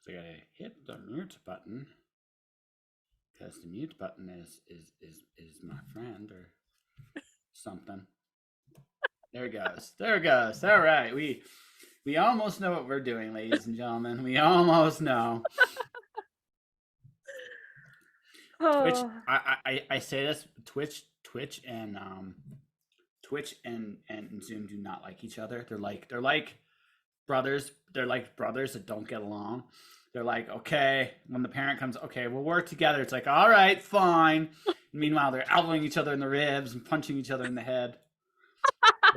So I gotta hit the mute button because the mute button is my friend or something. There it goes. There it goes. All right, we almost know what we're doing, ladies and gentlemen. We almost know. Twitch. Oh, I say this. Twitch and Zoom do not like each other. They're like brothers. They're like brothers that don't get along. They're like, okay, when the parent comes, okay, we'll work together. It's like, all right, fine. Meanwhile, they're elbowing each other in the ribs and punching each other in the head.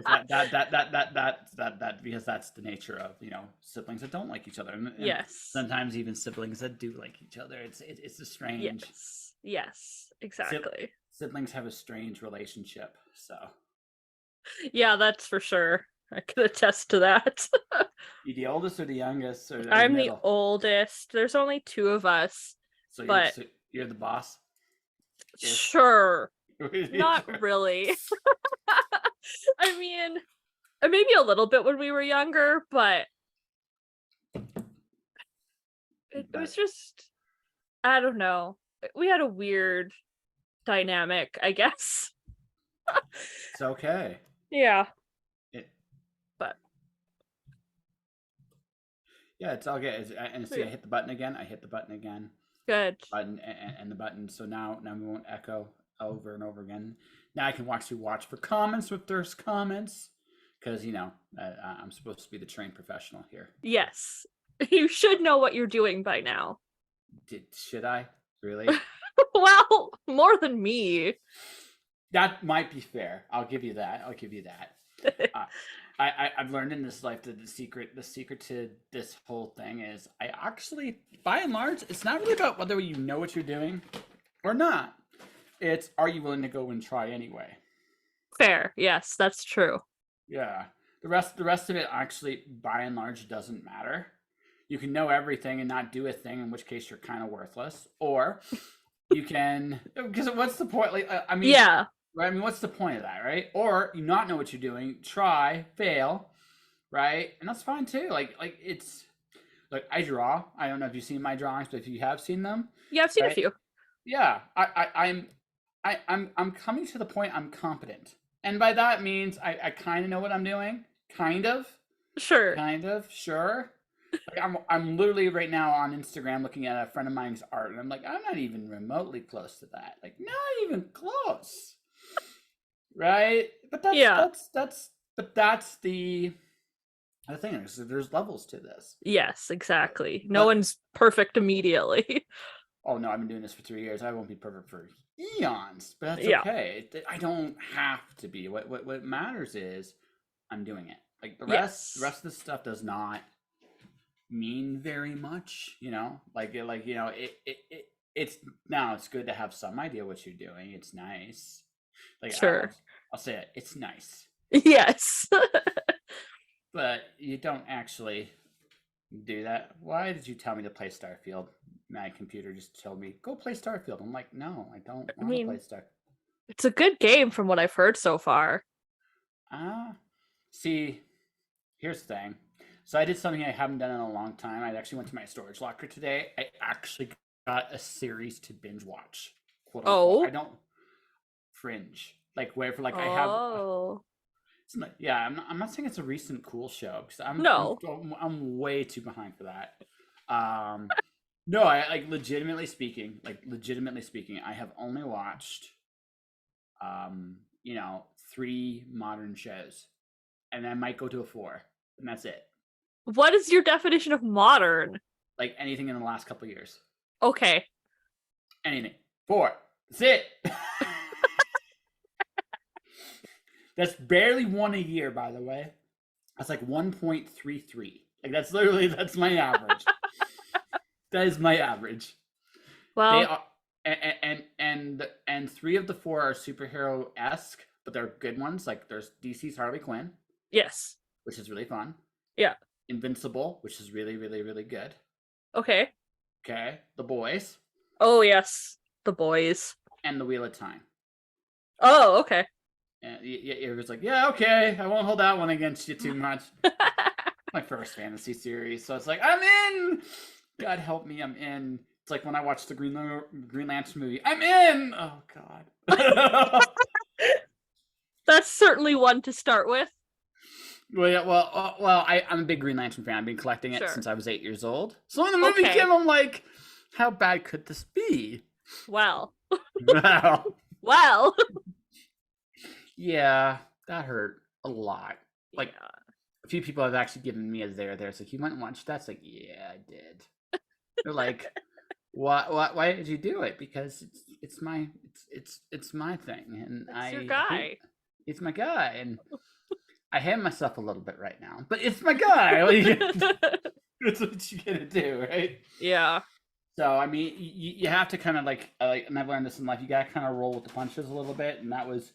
That because that's the nature of siblings that don't like each other, and yes. sometimes even siblings that do like each other. It's a strange. Yes, exactly. Siblings have a strange relationship. So yeah, that's for sure. I can attest to that. You the oldest or the youngest? Or I'm middle? the oldest. There's only 2 of us. So but you're the boss? Sure. Not really. I mean, maybe a little bit when we were younger, but it was just, I don't know. We had a weird dynamic, I guess. It's okay. Yeah. Yeah, it's all good. And see, I hit the button again. Good. Button and the button. So now we won't echo over and over again. Now I can watch for comments if there's comments, because I'm supposed to be the trained professional here. Yes, you should know what you're doing by now. Should I really? Well, more than me. That might be fair. I'll give you that. I've learned in this life that the secret to this whole thing is I actually, by and large, it's not really about whether you know what you're doing or not. It's, are you willing to go and try anyway? Fair. Yes, that's true. Yeah. The rest of it actually, by and large, doesn't matter. You can know everything and not do a thing, in which case you're kind of worthless. Or you can, because what's the point? Yeah. Right? I mean, what's the point of that, right? Or you not know what you're doing, try, fail, right? And that's fine too. It's like I draw. I don't know if you've seen my drawings, but if you have seen them, yeah, I've seen a few. Yeah, I'm coming to the point I'm competent, and by that means I kind of know what I'm doing. Kind of. Sure. I'm literally right now on Instagram looking at a friend of mine's art, and I'm like, I'm not even remotely close to that. Like, not even close. Right? But that's the thing. There's levels to this. Yes, exactly. No one's perfect immediately. Oh no, I've been doing this for 3 years. I won't be perfect for eons, but that's okay. I don't have to be. What matters is I'm doing it. Like the rest of the stuff does not mean very much. It's now it's good to have some idea what you're doing. It's nice. Like, sure. I'll say it. It's nice. Yes. But you don't actually do that. Why did you tell me to play Starfield? My computer just told me, go play Starfield. I'm like, no, I don't want to play Starfield. It's a good game from what I've heard so far. See, here's the thing. So I did something I haven't done in a long time. I actually went to my storage locker today. I actually got a series to binge watch. I don't fringe. Like where for like I have. It's not, yeah, I'm not saying it's a recent cool show because I'm way too behind for that. No, I legitimately speaking, I have only watched 3 modern shows, and I might go to a 4, and that's it. What is your definition of modern? Like anything in the last couple of years. Okay. Anything. 4. That's it. That's barely 1 a year, by the way. That's like 1.33. Like that's my average. That is my average. Well, they are, and 3 of the 4 are superhero-esque, but they're good ones. Like there's DC's Harley Quinn. Yes. Which is really fun. Yeah. Invincible, which is really, really, really good. Okay. The Boys. Oh yes, The Boys. And The Wheel of Time. Oh, okay. And it was like, yeah, okay, I won't hold that one against you too much. My first fantasy series, so it's like I'm in. God help me, I'm in. It's like when I watched the Green Lantern movie. I'm in. Oh God. That's certainly one to start with. Well, yeah, I'm a big Green Lantern fan. I've been collecting it since I was 8 years old. So when the movie came, I'm like, how bad could this be? Well. Well. Well. Yeah, that hurt a lot. Like, a few people have actually given me a there. It's like, you went and watched that? It's like, yeah, I did. They're like, why did you do it? Because it's my thing, and it's your guy. It's my guy, and I hate myself a little bit right now, but it's my guy. Like, that's what you gotta do, right? Yeah. So I mean, you have to kind of and I've learned this in life. You gotta kind of roll with the punches a little bit, and that was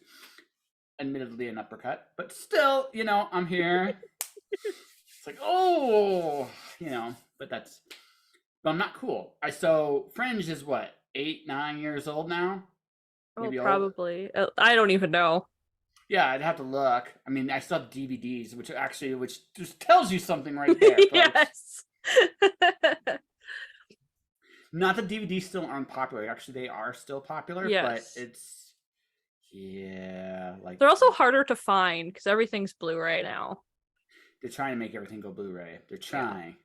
admittedly an uppercut, but still, I'm here. It's like, oh, but I'm not cool. So Fringe is what, 8, 9 years old now? Maybe probably. I don't even know. Yeah, I'd have to look. I mean, I still have DVDs, which just tells you something right there. Yes. Not that DVDs still aren't popular. Actually, they are still popular, but it's like they're also harder to find because everything's Blu-ray now. They're trying to make everything go Blu-ray. They're trying.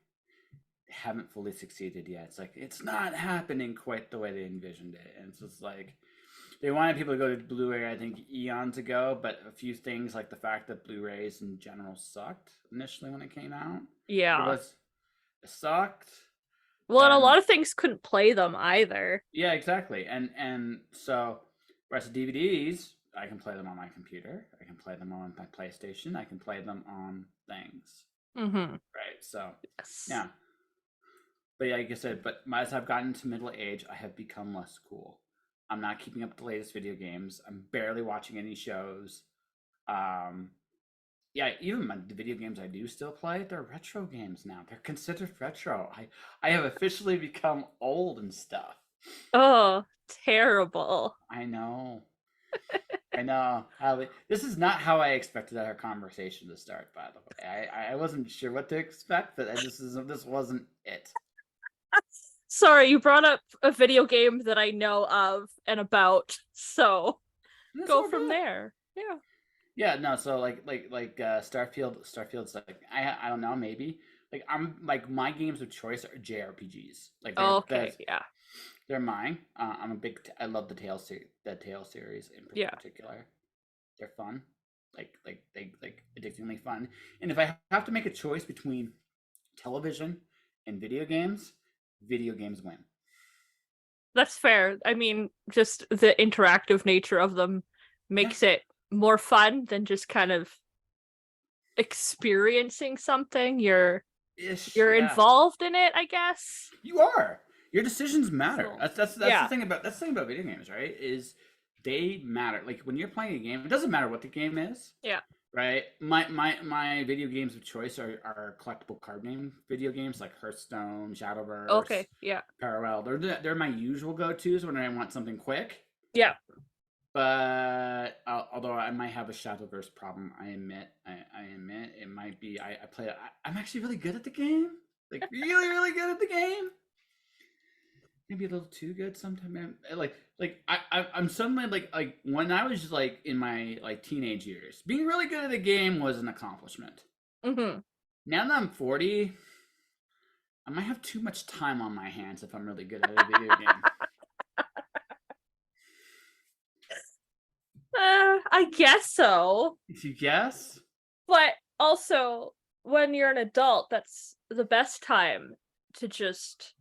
They haven't fully succeeded yet. It's like it's not happening quite the way they envisioned it, and it's just like they wanted people to go to Blu-ray, I think, eons ago, but a few things like the fact that Blu-rays in general sucked initially when it came out. Yeah. It sucked. Well, and a lot of things couldn't play them either. Yeah, exactly. And so, whereas DVDs, I can play them on my computer. I can play them on my PlayStation. I can play them on things. Mm-hmm. Right, so, yeah. But yeah, like I said, as I've gotten to middle age, I have become less cool. I'm not keeping up with the latest video games. I'm barely watching any shows. Yeah, even the video games I do still play, they're retro games now. They're considered retro. I have officially become old and stuff. Oh, terrible. I know. I know. This is not how I expected our conversation to start, by the way. I wasn't sure what to expect, but this wasn't it. Sorry, you brought up a video game that I know of and about, so go from there. Yeah. Yeah, no, so like Starfield's like I don't know, maybe. Like I'm like my games of choice are JRPGs. Like yeah. They're mine. I love the Tales series in particular. They're fun. Like addictingly fun. And if I have to make a choice between television and video games win. That's fair. I mean, just the interactive nature of them makes it more fun than just kind of experiencing something. You're involved in it, I guess. You are. Your decisions matter. That's the thing about video games, right? Is they matter. Like when you're playing a game, it doesn't matter what the game is. Yeah. Right. My video games of choice are collectible card game video games like Hearthstone, Shadowverse. Okay. Yeah. Parallel. They're my usual go-tos when I want something quick. Yeah. But although I might have a Shadowverse problem, I admit it might be. I play. I'm actually really good at the game. Like really, really good at the game. Maybe a little too good sometimes. I'm suddenly like when I was just like in my like teenage years, being really good at a game was an accomplishment. Mm-hmm. Now that I'm 40, I might have too much time on my hands if I'm really good at a video game. I guess so. You guess? But also, when you're an adult, that's the best time to just...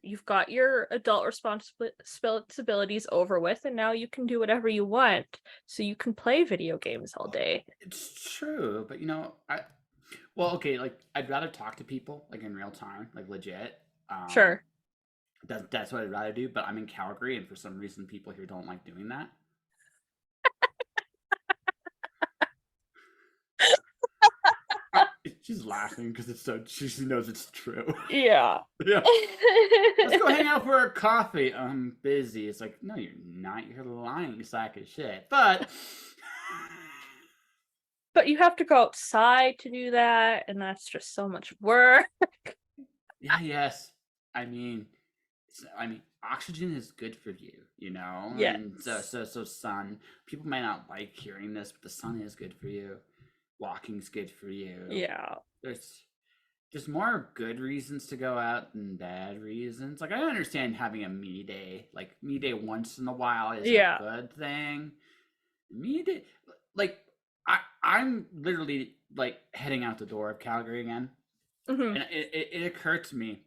You've got your adult responsibilities over with, and now you can do whatever you want. So you can play video games all day. It's true, but okay, like I'd rather talk to people like in real time, like legit. Sure. That's what I'd rather do, but I'm in Calgary, and for some reason, people here don't like doing that. She's laughing because she knows it's true. Yeah. Yeah. Let's go hang out for a coffee. I'm busy. It's like, no, you're not. You're lying, you sack of shit. But you have to go outside to do that, and that's just so much work. Yeah, yes. I mean, oxygen is good for you, you know, Yes. and so sun. People might not like hearing this, but the sun is good for you. Walking's good for you. Yeah. There's more good reasons to go out than bad reasons. Like, I understand having a me day. Like, me day once in a while is a good thing. Me day, like, I'm literally like heading out the door of Calgary again, and it occurred to me,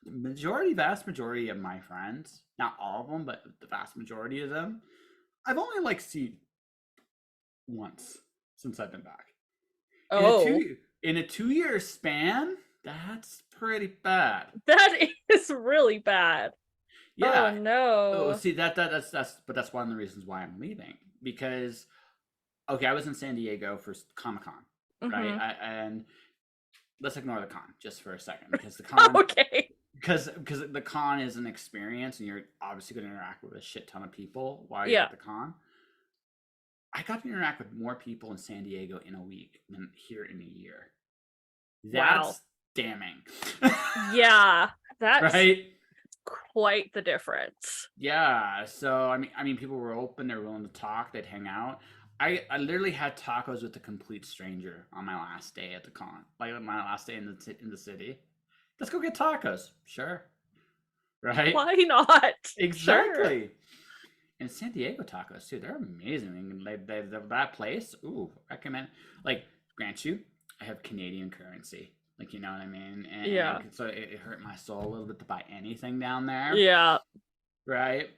the vast majority of my friends, not all of them, but the vast majority of them, I've only like seen once since I've been back. Oh. In a 2-year span, that's pretty bad. That is really bad. Yeah. Oh no. Oh, see that's one of the reasons why I'm leaving, because okay, I was in San Diego for Comic-Con, right? And let's ignore the con just for a second, because the con okay. Because the con is an experience, and you're obviously going to interact with a shit ton of people while you're at the con. I got to interact with more people in San Diego in a week than here in a year. That's damning. Yeah, that's right. Quite the difference. Yeah. So I mean, people were open. They were willing to talk. They'd hang out. I literally had tacos with a complete stranger on my last day at the con. Like, my last day in the city. Let's go get tacos. Sure. Right? Why not? Exactly. Sure. And San Diego tacos too. They're amazing. They that place. Ooh, recommend. Like, grant you, I have Canadian currency. Like, you know what I mean? And so it hurt my soul a little bit to buy anything down there. Yeah. Right?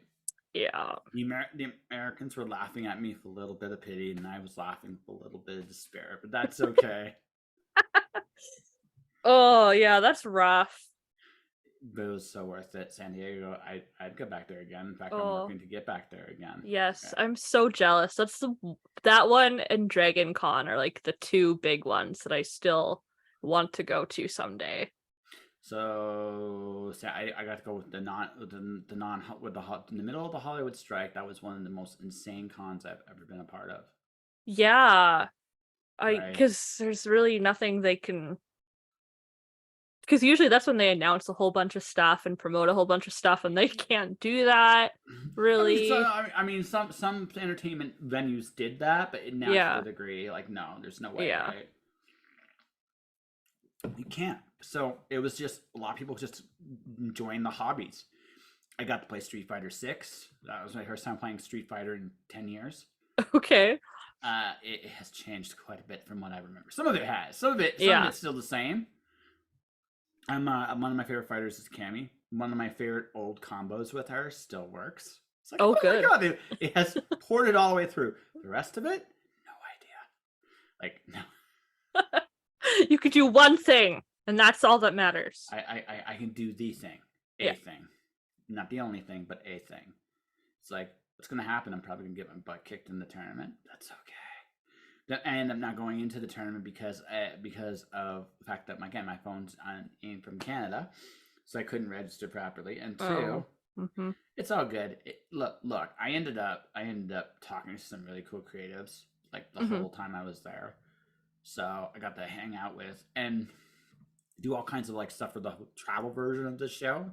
Yeah. The Americans were laughing at me with a little bit of pity, and I was laughing with a little bit of despair. But that's okay. Oh, yeah, that's rough. But it was so worth it. San Diego, I'd go back there again. In fact, I'm working to get back there again. Yes, I'm so jealous. That one and Dragon Con are like the two big ones that I still want to go to someday. So I got to go with in the middle of the Hollywood strike. That was one of the most insane cons I've ever been a part of. Yeah, because there's really nothing they can. Because usually that's when they announce a whole bunch of stuff and promote a whole bunch of stuff, and they can't do that, really. I mean, some entertainment venues did that, but now to a degree, like, no, there's no way, right? You can't. So it was just a lot of people just enjoying the hobbies. I got to play Street Fighter 6. That was my first time playing Street Fighter in 10 years. Okay. It has changed quite a bit from what I remember. Some of it has. Some of it's still the same. One of my favorite fighters is Cammy. One of my favorite old combos with her still works. It's like, oh good. My God, it has poured it all the way through. The rest of it, no idea. Like, no. You could do one thing, and that's all that matters. I can do the thing, thing, not the only thing, but a thing. It's like, what's gonna happen? I'm probably gonna get my butt kicked in the tournament. That's okay. I end up not going into the tournament because of the fact that my phone's in from Canada, so I couldn't register properly. And two, it's all good. Look, I ended up talking to some really cool creatives like the whole time I was there, so I got to hang out with and do all kinds of like stuff for the travel version of the show,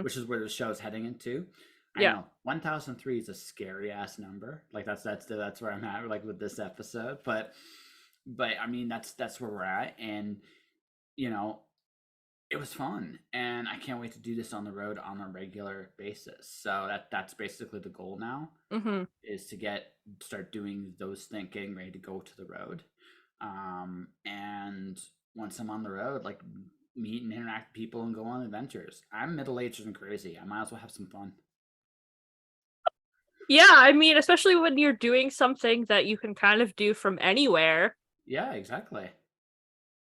which is where the show is heading into. I know 1003 is a scary ass number. Like that's where I'm at, like with this episode. But I mean that's where we're at, and you know, it was fun, and I can't wait to do this on the road on a regular basis. So that's basically the goal now, is to start doing those things, getting ready to go to the road, and once I'm on the road, like meet and interact with people and go on adventures. I'm middle-aged and crazy. I might as well have some fun. Yeah, I mean, especially when you're doing something that you can kind of do from anywhere. Yeah, exactly.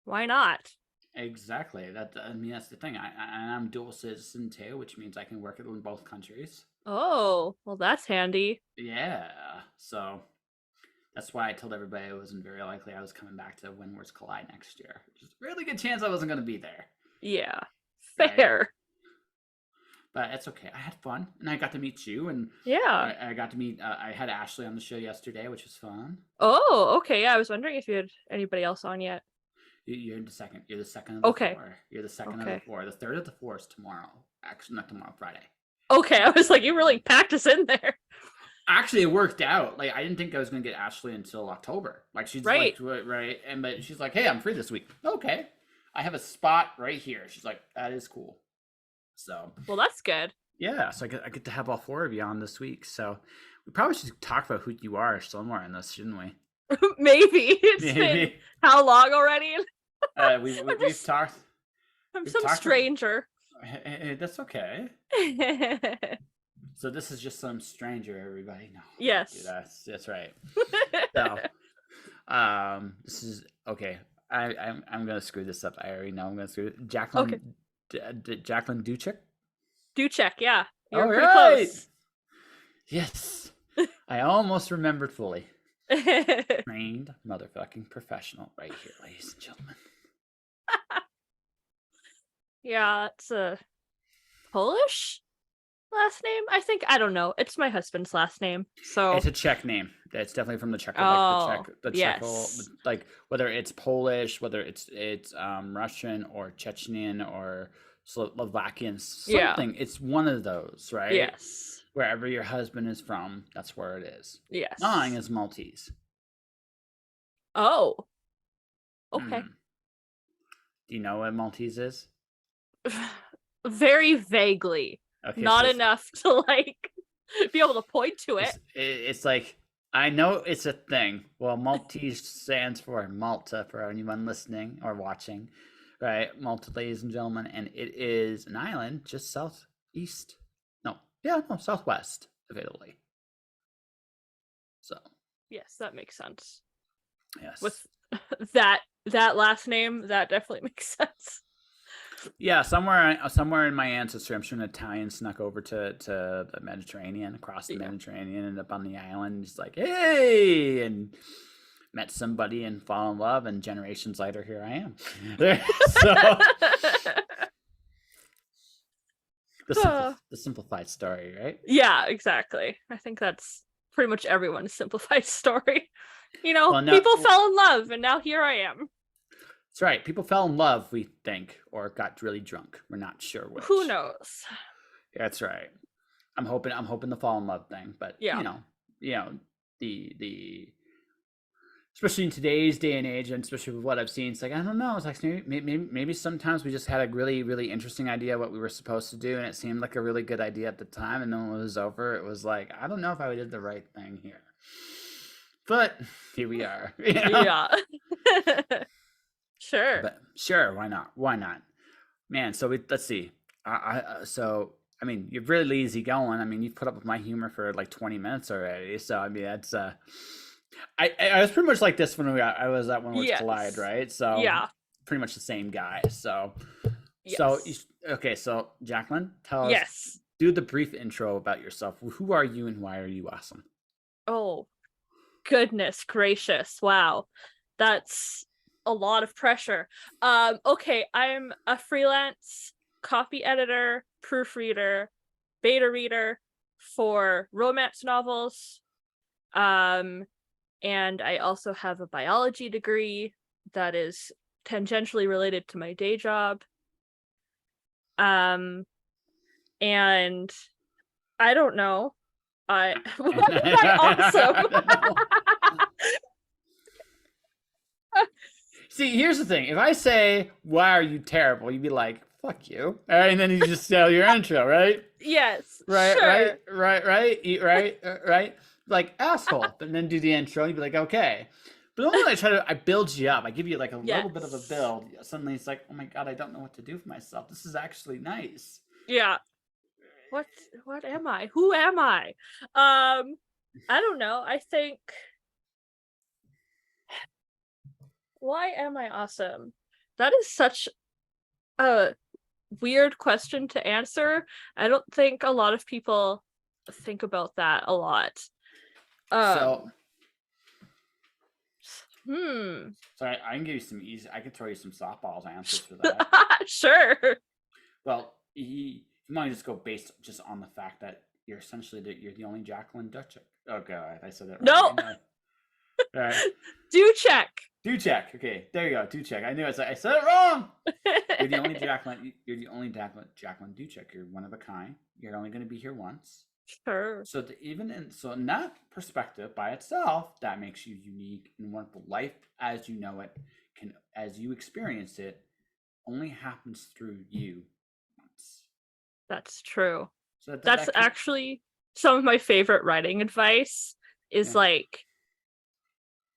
Why not? Exactly. That's the thing. I'm dual citizen too, which means I can work in both countries. Oh, well, that's handy. Yeah. So that's why I told everybody it wasn't very likely I was coming back to When Worlds Collide next year. There's a really good chance I wasn't going to be there. Yeah, fair. Right? But it's okay. I had fun, and I got to meet you, and I got to meet. I had Ashley on the show yesterday, which was fun. Oh, okay. Yeah, I was wondering if you had anybody else on yet. You're the second. You're the second of the Okay. four. You're the second of Okay. the four. The third of the four is tomorrow. Actually, not tomorrow. Friday. Okay, I was like, you really packed us in there. Actually, it worked out. Like, I didn't think I was gonna get Ashley until October. Like, she's Right. like, right, and but she's like, hey, I'm free this week. Okay, I have a spot right here. She's like, that is cool. So, Well, that's good. yeah, so I get to have all four of you on this week. So, we probably should talk about who you are somewhere in this, shouldn't we? Maybe it's been how long already? We've talked. I'm some stranger. That's okay. So this is just some stranger, everybody. No. Yes. That's right. So, this is okay. I'm gonna screw this up. I already know I'm gonna screw it. Jacqueline. Okay. Jacqueline Duczek. Duczek, yeah. You're pretty close. Yes. I almost remembered fully. Trained motherfucking professional right here, ladies and gentlemen. Yeah, it's a Polish last name. I don't know. It's my husband's last name, so it's a Czech name. It's definitely from the Czech. Yes. Like whether it's Polish, whether it's Russian or Chechen or Slovakian, something. Yeah. It's one of those, right? Yes. Wherever your husband is from, that's where it is. Yes. Mine is Maltese. Oh. Okay. Do you know what Maltese is? Very vaguely. Okay, not enough to like be able to point to it. It's like, I know it's a thing. Well, Maltese stands for Malta for anyone listening or watching, right? Malta, ladies and gentlemen, and it is an island just southwest of Italy. So yes, that makes sense. Yes, with that last name, that definitely makes sense. Yeah, somewhere in my ancestry, I'm sure an Italian snuck over to the Mediterranean, across the Mediterranean, and up on the island. He's like, hey, and met somebody and fall in love, and generations later, here I am. So, the simplified story, right? Yeah, exactly. I think that's pretty much everyone's simplified story. People fell in love, and now here I am. That's right. People fell in love, we think, or got really drunk. We're not sure which. Who knows? That's right. I'm hoping the fall in love thing, but yeah. The especially in today's day and age, and especially with what I've seen, it's like, I don't know. It's like maybe sometimes we just had a really, really interesting idea what we were supposed to do, and it seemed like a really good idea at the time, and then when it was over, it was like, I don't know if I did the right thing here. But here we are. Yeah. Sure. But sure, why not? Man, so let's see. I mean, you're really easygoing. I mean, you've put up with my humor for like 20 minutes already. So I mean, that's I was pretty much like this when I was at When Worlds Collide, right? So yeah, pretty much the same guy. So yes. So Jacqueline, tell us. Yes. Do the brief intro about yourself. Who are you and why are you awesome? Oh, goodness gracious! Wow, that's a lot of pressure. Okay, I'm a freelance copy editor, proofreader, beta reader for romance novels. And I also have a biology degree that is tangentially related to my day job. And I don't know. What am I awesome? See, here's the thing. If I say, why are you terrible? You'd be like, fuck you. All right, and then you just tell your intro, right? Yes. Right, sure. right. Like, asshole. And then do the intro, and you'd be like, okay. But only I build you up. I give you like a little bit of a build. Suddenly it's like, oh my God, I don't know what to do for myself. This is actually nice. Yeah. What am I? Who am I? I don't know. I think, why am I awesome? That is such a weird question to answer. I don't think a lot of people think about that a lot. So I can give you some easy. I can throw you some softballs answers for that. Sure. Well, you might just go based just on the fact that you're essentially you're the only Jacqueline Duczek. Oh God, I said that right. No. Right. Duczek. Duczek. Okay, there you go. Duczek. I knew it. I said it wrong. You're the only Jacqueline. You're the only Jacqueline Duczek. You're one of a kind. You're only going to be here once. Sure. So in that perspective by itself, that makes you unique, and what the life as you know it as you experience it only happens through you once. That's true. So that's actually some of my favorite writing advice is like,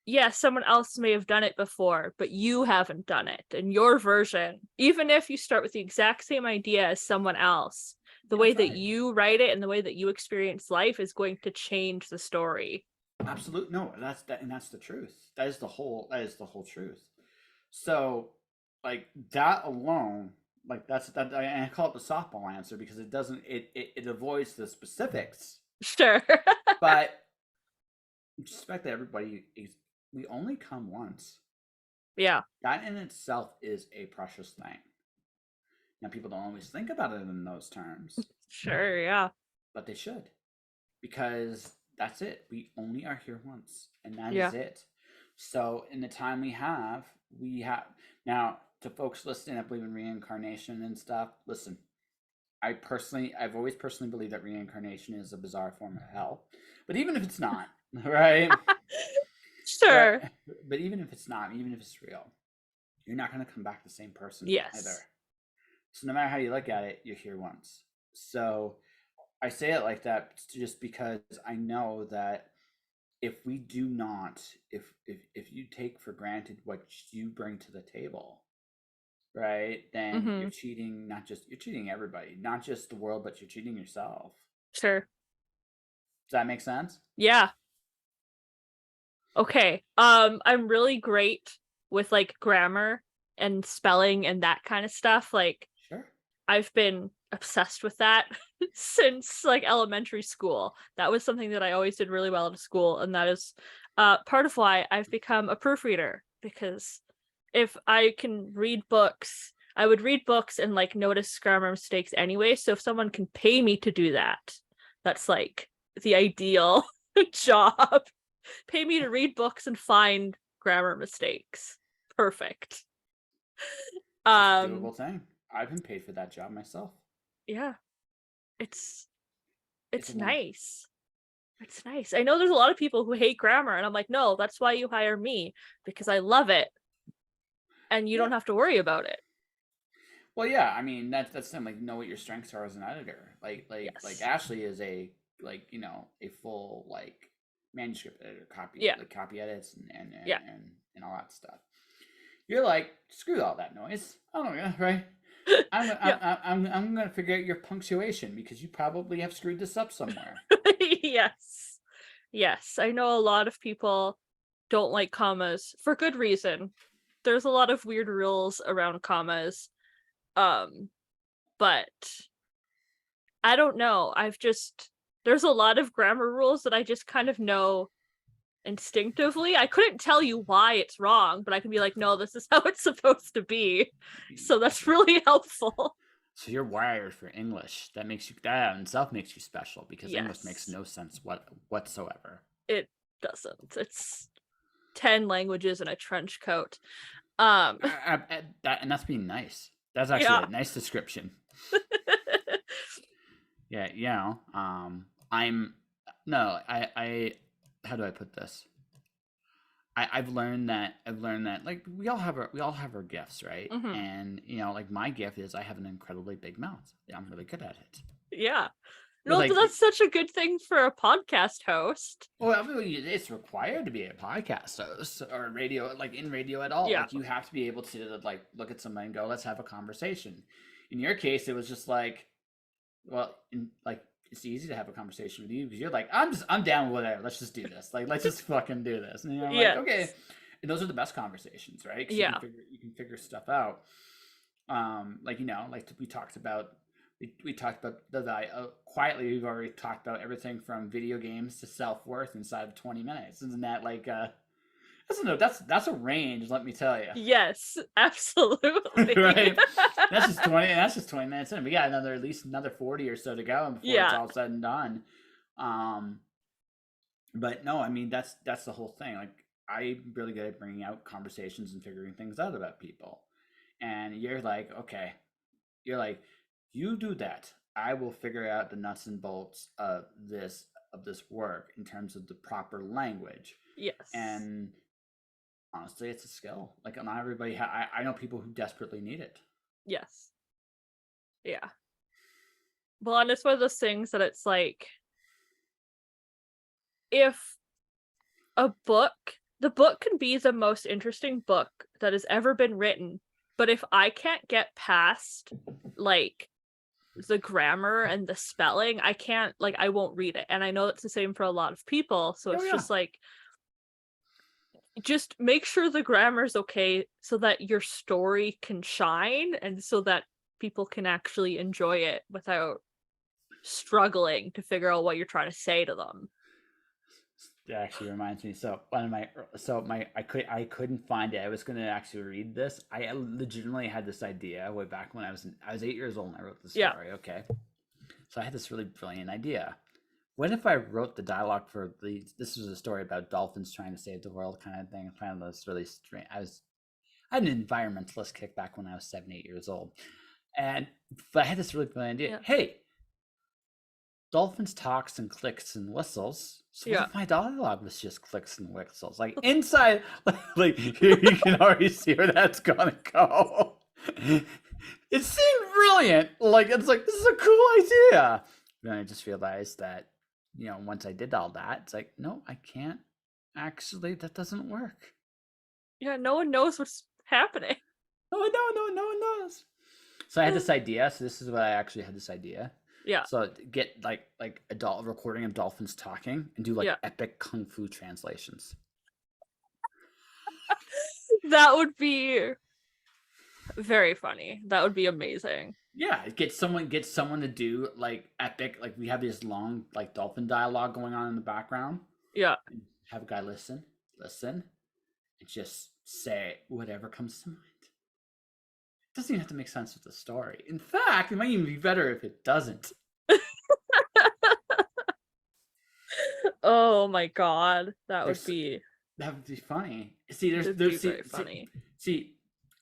yeah, someone else may have done it before, but you haven't done it. And your version, even if you start with the exact same idea as someone else, the way that you write it and the way that you experience life is going to change the story. Absolutely. No, that's the truth. That is the whole truth. So like that alone, like that's I call it the softball answer because it doesn't it avoids the specifics. Sure. But respect that everybody is, we only come once. Yeah. That in itself is a precious thing. Now people don't always think about it in those terms. Sure, yeah. But they should. Because that's it. We only are here once. And that is it. So in the time we have now to folks listening that believe in reincarnation and stuff, listen. I've always personally believed that reincarnation is a bizarre form of hell. But even if it's not, right? Sure. But even if it's not, even if it's real, you're not going to come back the same person either. So no matter how you look at it, you're here once. So I say it like that just because I know that if we do not, if you take for granted what you bring to the table, right, then you're cheating. You're cheating everybody, not just the world, but you're cheating yourself. Sure. Does that make sense? Yeah. Okay. I'm really great with like grammar and spelling and that kind of stuff. Like, sure. I've been obsessed with that since like elementary school. That was something that I always did really well in school, and that is part of why I've become a proofreader, because if I can read books, I would read books and like notice grammar mistakes anyway. So if someone can pay me to do that, that's like the ideal job. Pay me to read books and find grammar mistakes. Perfect. It's a doable thing. I've been paid for that job myself. Yeah. It's nice. It's nice. I know there's a lot of people who hate grammar, and I'm like, no, that's why you hire me, because I love it. And you don't have to worry about it. Well, yeah, I mean that's them, like, know what your strengths are as an editor. Like Ashley is a full like manuscript editor, copy edits and all that stuff. You're like, screw all that noise. I don't know, right? I'm gonna figure out your punctuation because you probably have screwed this up somewhere. Yes, I know a lot of people don't like commas for good reason. There's a lot of weird rules around commas, but I don't know. There's a lot of grammar rules that I just kind of know instinctively. I couldn't tell you why it's wrong, but I can be like, no, this is how it's supposed to be. So that's really helpful. So you're wired for English. That in itself makes you special, because English makes no sense whatsoever. It doesn't. It's 10 languages in a trench coat. And that's being nice. That's actually a nice description. Yeah, how do I put this? I've learned that like we all have our gifts, right? And like my gift is I have an incredibly big mouth. I'm really good at it. Yeah. No, that's such a good thing for a podcast host. Well, I mean, it's required to be a podcast host or radio, like in radio at all. Like you have to be able to like look at somebody and go, let's have a conversation. In your case, it was just like, well, it's easy to have a conversation with you because you're like, I'm down with whatever. Let's just do this. Like, let's just fucking do this. And you're like, okay. And those are the best conversations, right? 'Cause you can figure stuff out. Like we talked about. We talked about the value. Quietly, we've already talked about everything from video games to self-worth inside of 20 minutes. Isn't that like that's a range, let me tell you. Yes, absolutely. Right? That's just 20 minutes in. We got at least another 40 or so to go before it's all said and done. But no, I mean that's the whole thing. Like I'm really good at bringing out conversations and figuring things out about people. And you're like, okay, you're like, you do that. I will figure out the nuts and bolts of this work in terms of the proper language. Yes. And honestly, it's a skill. Like not everybody. I know people who desperately need it. Yes. Yeah. Well, and it's one of those things that it's like, if the book can be the most interesting book that has ever been written, but if I can't get past like the grammar and the spelling, I can't, like, I won't read it. And I know that's the same for a lot of people. So it's just like, just make sure the grammar's okay so that your story can shine and so that people can actually enjoy it without struggling to figure out what you're trying to say to them. It actually reminds me. So I couldn't find it. I was going to actually read this. I legitimately had this idea way back when I was 8 years old and I wrote the story. Yeah. Okay, so I had this really brilliant idea. What if I wrote the dialogue for this was a story about dolphins trying to save the world kind of thing. I found this really strange. I had an environmentalist kick back when I was 7, 8 years old, but I had this really brilliant idea. Yeah. Hey, dolphins talks and clicks and whistles. So what if my dialogue was just clicks and whistles? Like inside, like here you can already see where that's gonna go. It seemed brilliant. Like it's like, this is a cool idea. Then I just realized that, once I did all that, it's like, no, I can't. Actually, that doesn't work. Yeah, no one knows what's happening. No one knows. So I had this idea. So this is what I actually had this idea. Yeah. So get like a recording of dolphins talking and do like epic kung fu translations. That would be very funny. That would be amazing. Yeah, get someone to do like epic, like we have this long like dolphin dialogue going on in the background. Yeah. And have a guy listen, and just say whatever comes to mind. It doesn't even have to make sense with the story. In fact, it might even be better if it doesn't. Oh my god, that would be funny. See, there's very funny. See,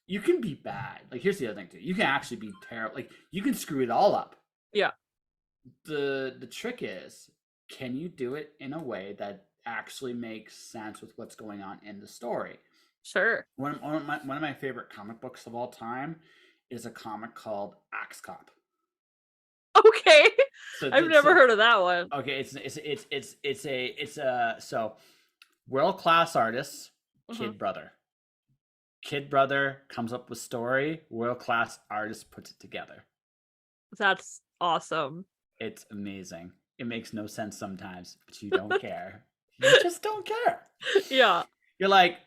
you can be bad. Like here's the other thing too. You can actually be terrible. Like you can screw it all up. Yeah. The trick is, can you do it in a way that actually makes sense with what's going on in the story? Sure. One of my favorite comic books of all time is a comic called Axe Cop. Okay. So I've never heard of that one. Okay, it's a world-class artist, Kid Brother. Kid Brother comes up with story, world-class artist puts it together. That's awesome. It's amazing. It makes no sense sometimes, but you don't care. You just don't care. Yeah. You're like,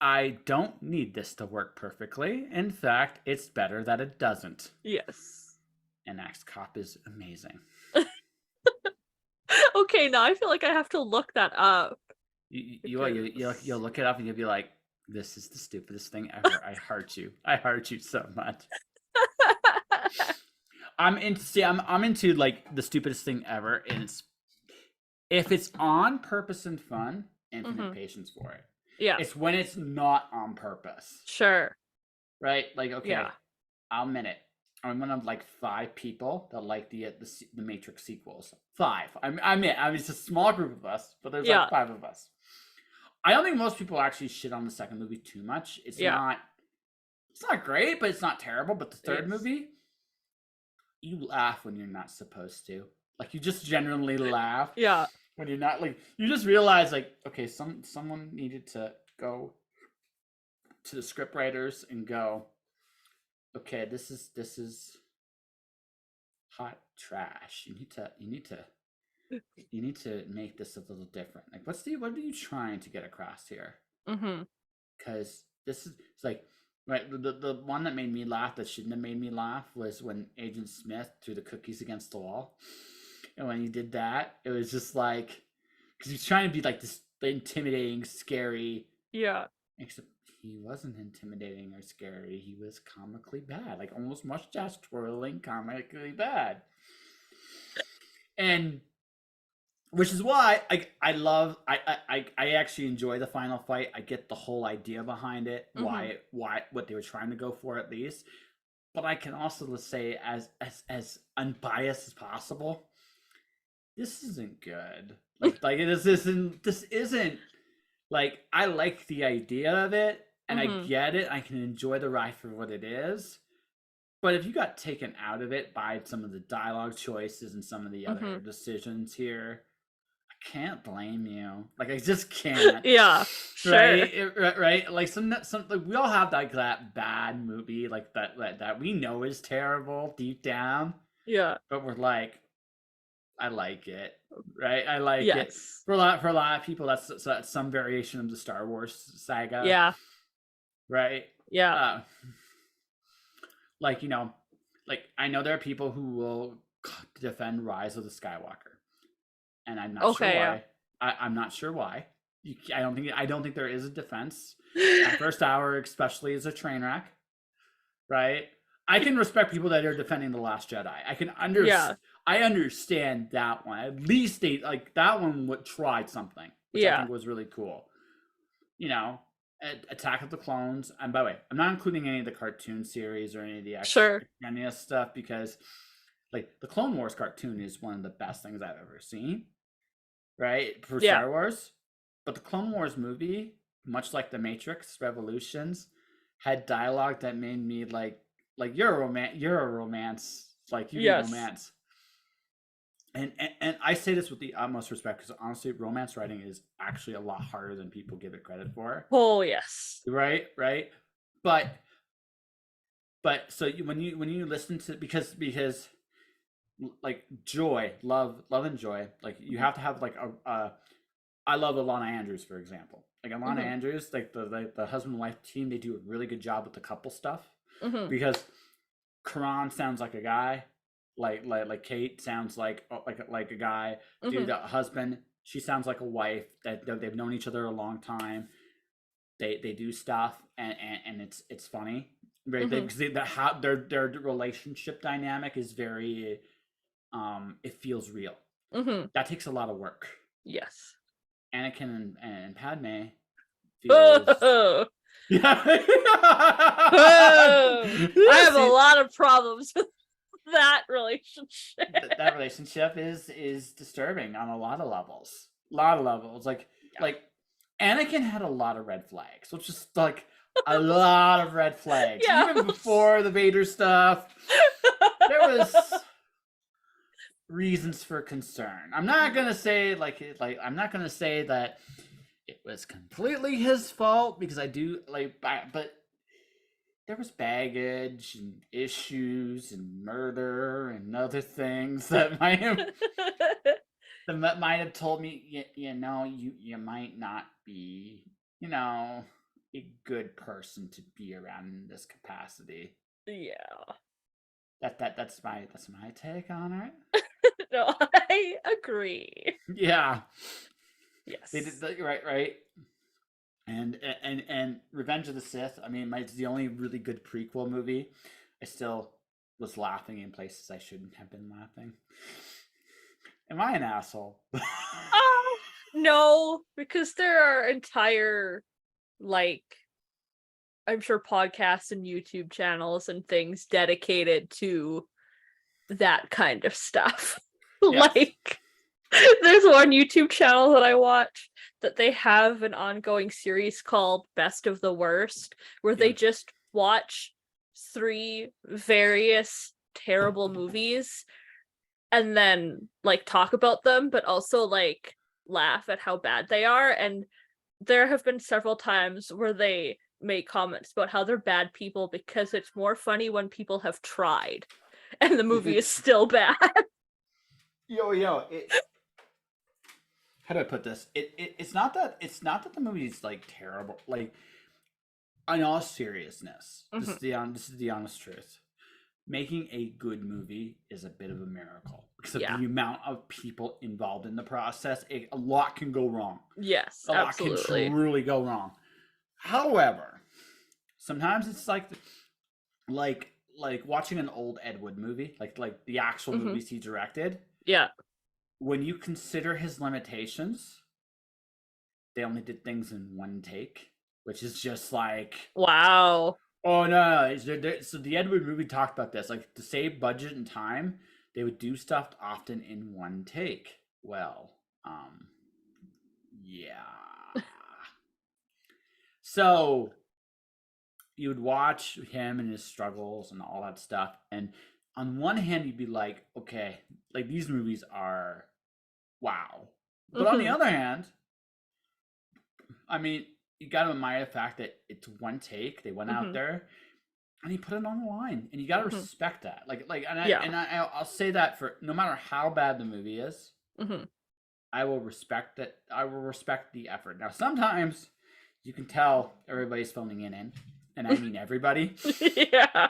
I don't need this to work perfectly. In fact, it's better that it doesn't. Yes. And Axe Cop is amazing. Okay, now I feel like I have to look that up. You'll look it up and you'll be like, this is the stupidest thing ever. I heart you. I heart you so much. I'm into like the stupidest thing ever, and if it's on purpose and fun, infinite patience for it. Yeah. It's when it's not on purpose. Sure. Right? Like, okay, I'll admit it. I'm one of like 5 people that like the Matrix sequels. 5. It's a small group of us, but there's like 5 of us. I don't think most people actually shit on the second movie too much. It's not great, but it's not terrible. But the third movie, you laugh when you're not supposed to. Like you just genuinely laugh. Yeah. When you're not, like, you just realize like, okay, someone needed to go to the script writers and go, okay, this is hot trash. You need to make this a little different. Like, what are you trying to get across here? Because this is, it's like, right, the one that made me laugh that shouldn't have made me laugh was when Agent Smith threw the cookies against the wall. And when he did that, it was just like, because he's trying to be like this intimidating, scary. Yeah. Except he wasn't intimidating or scary. He was comically bad, like almost mustache twirling, comically bad. And which is why I love I actually enjoy the final fight. I get the whole idea behind it, why what they were trying to go for at least. But I can also say as unbiased as possible, this isn't good. Like this isn't like, I like the idea of it and I get it. I can enjoy the ride for what it is. But if you got taken out of it by some of the dialogue choices and some of the other decisions here, I can't blame you. Like, I just can't. Yeah, sure. Right. Like some like, we all have that bad movie like that we know is terrible deep down. Yeah. But we're like, I like it. Right. I like yes. it. For a lot of people, that's some variation of the Star Wars saga. Yeah. Right. Yeah. Like, you know, like, I know there are people who will defend Rise of the Skywalker, and I'm not sure why. Yeah. I'm not sure why. I don't think there is a defense. That first hour, especially, is a train wreck, right? I can respect people that are defending The Last Jedi. I can understand. Yeah. I understand that one. At least they like that one. Tried something, which I think was really cool. You know. Attack of the Clones, and by the way, I'm not including any of the cartoon series or any of the any of stuff, because like the Clone Wars cartoon is one of the best things I've ever seen, right, for Star Wars. But the Clone Wars movie, much like the Matrix Revolutions, had dialogue that made me like you're a romance, like you need romance. And I say this with the utmost respect, because honestly, romance writing is actually a lot harder than people give it credit for. Oh yes, right. But so when you listen to, because like joy, love and joy, like you have to have like a I love Alana Andrews, for example. Like Alana Andrews, like the husband and wife team, they do a really good job with the couple stuff, because Karan sounds like a guy. Like Kate sounds like a guy. Dude, the husband, she sounds like a wife. That they've known each other a long time. They do stuff, and it's funny, right? Because their relationship dynamic is very, it feels real. That takes a lot of work. Yes. Anakin and Padme feels. I have a lot of problems with that relationship. That relationship is disturbing on a lot of levels. Like Anakin had a lot of red flags, which is like a lot of red flags. Even before the Vader stuff, there was reasons for concern. I'm not gonna say I'm not gonna say that it was completely his fault, because I do but there was baggage and issues and murder and other things that might have told me, you might not be, a good person to be around in this capacity. Yeah. That's my take on it. No, I agree. Yeah. Yes. They did right. And Revenge of the Sith, I mean, it's the only really good prequel movie. I still was laughing in places I shouldn't have been laughing. Am I an asshole? No, because there are entire, I'm sure, podcasts and YouTube channels and things dedicated to that kind of stuff. Yes. There's one YouTube channel that I watch that they have an ongoing series called Best of the Worst, where they just watch 3 various terrible movies and then talk about them, but also laugh at how bad they are. And there have been several times where they make comments about how they're bad people because it's more funny when people have tried and the movie is still bad. How do I put this? It's not that the movie is terrible. In all seriousness, this is the honest truth. Making a good movie is a bit of a miracle because of the amount of people involved in the process. A lot can go wrong. Yes, a lot can truly go wrong. However, sometimes it's like watching an old Ed Wood movie, like the actual movies he directed. Yeah. when you consider his limitations, they only did things in one take, which is just like, wow. Oh no! So the Edward movie talked about this. Like to save budget and time, they would do stuff often in one take. Well, yeah. So you would watch him and his struggles and all that stuff, and on one hand, you'd be like, okay, like these movies are wow, but on the other hand, I mean, you got to admire the fact that it's one take. They went out there and he put it on the line, and you got to respect that. I'll say that for no matter how bad the movie is, I will respect that. I will respect the effort. Now, sometimes you can tell everybody's phoning in, and I mean everybody. Yeah.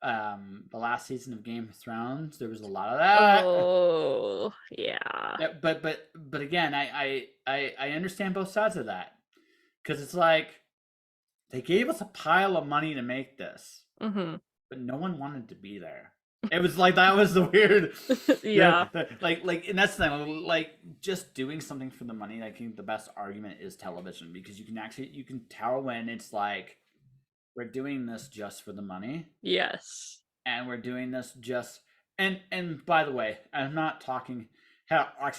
The last season of Game of Thrones, there was a lot of that. Oh, yeah. But again, I understand both sides of that, because it's like they gave us a pile of money to make this, but no one wanted to be there. It was like that was the weird, yeah. And that's the thing. Like just doing something for the money. I think the best argument is television, because you can tell when it's like, we're doing this just for the money. Yes. And we're doing this just and by the way, I'm not talking hell, I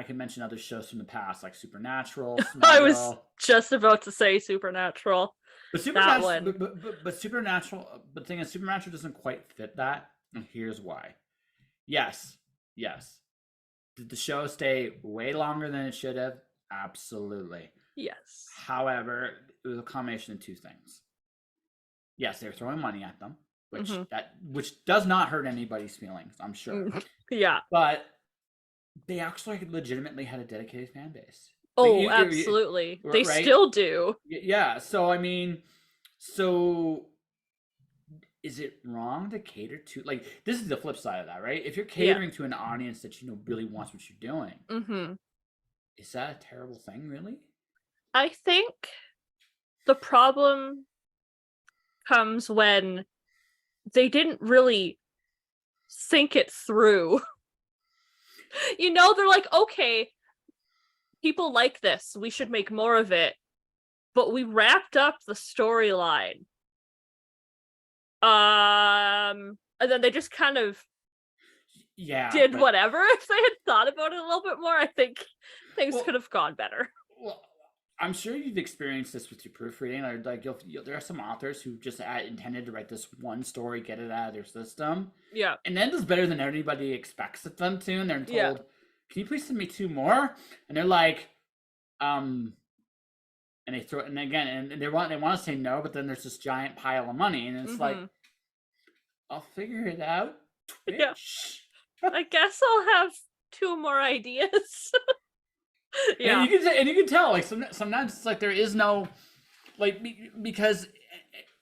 can mention other shows from the past like Supernatural, I was just about to say Supernatural. But Supernatural but Supernatural, but the thing is Supernatural doesn't quite fit that, and here's why. Yes. Did the show stay way longer than it should have? Absolutely. Yes. However, it was a combination of two things. Yes, they were throwing money at them, which does not hurt anybody's feelings, I'm sure. Yeah. But they actually legitimately had a dedicated fan base. Oh, absolutely. They still do. Yeah. So, I mean, is it wrong to cater to, like, this is the flip side of that, right? If you're catering to an audience that really wants what you're doing, is that a terrible thing, really? I think the problem comes when they didn't really think it through. They're like, okay, people like this, we should make more of it, but we wrapped up the storyline. And then they just kind of did whatever. If they had thought about it a little bit more, I think things could have gone better. Well, I'm sure you've experienced this with your proofreading. Or like, there are some authors who just intended to write this one story, get it out of their system. Yeah. And then it's better than anybody expects it them to, and they're told, "Can you please send me 2 more?" And they're like, and they throw it, and again, and they want to say no, but then there's this giant pile of money, and it's like, I'll figure it out. Yeah. I guess I'll have 2 more ideas. Yeah, and you can tell, like, sometimes it's like there is no, like, because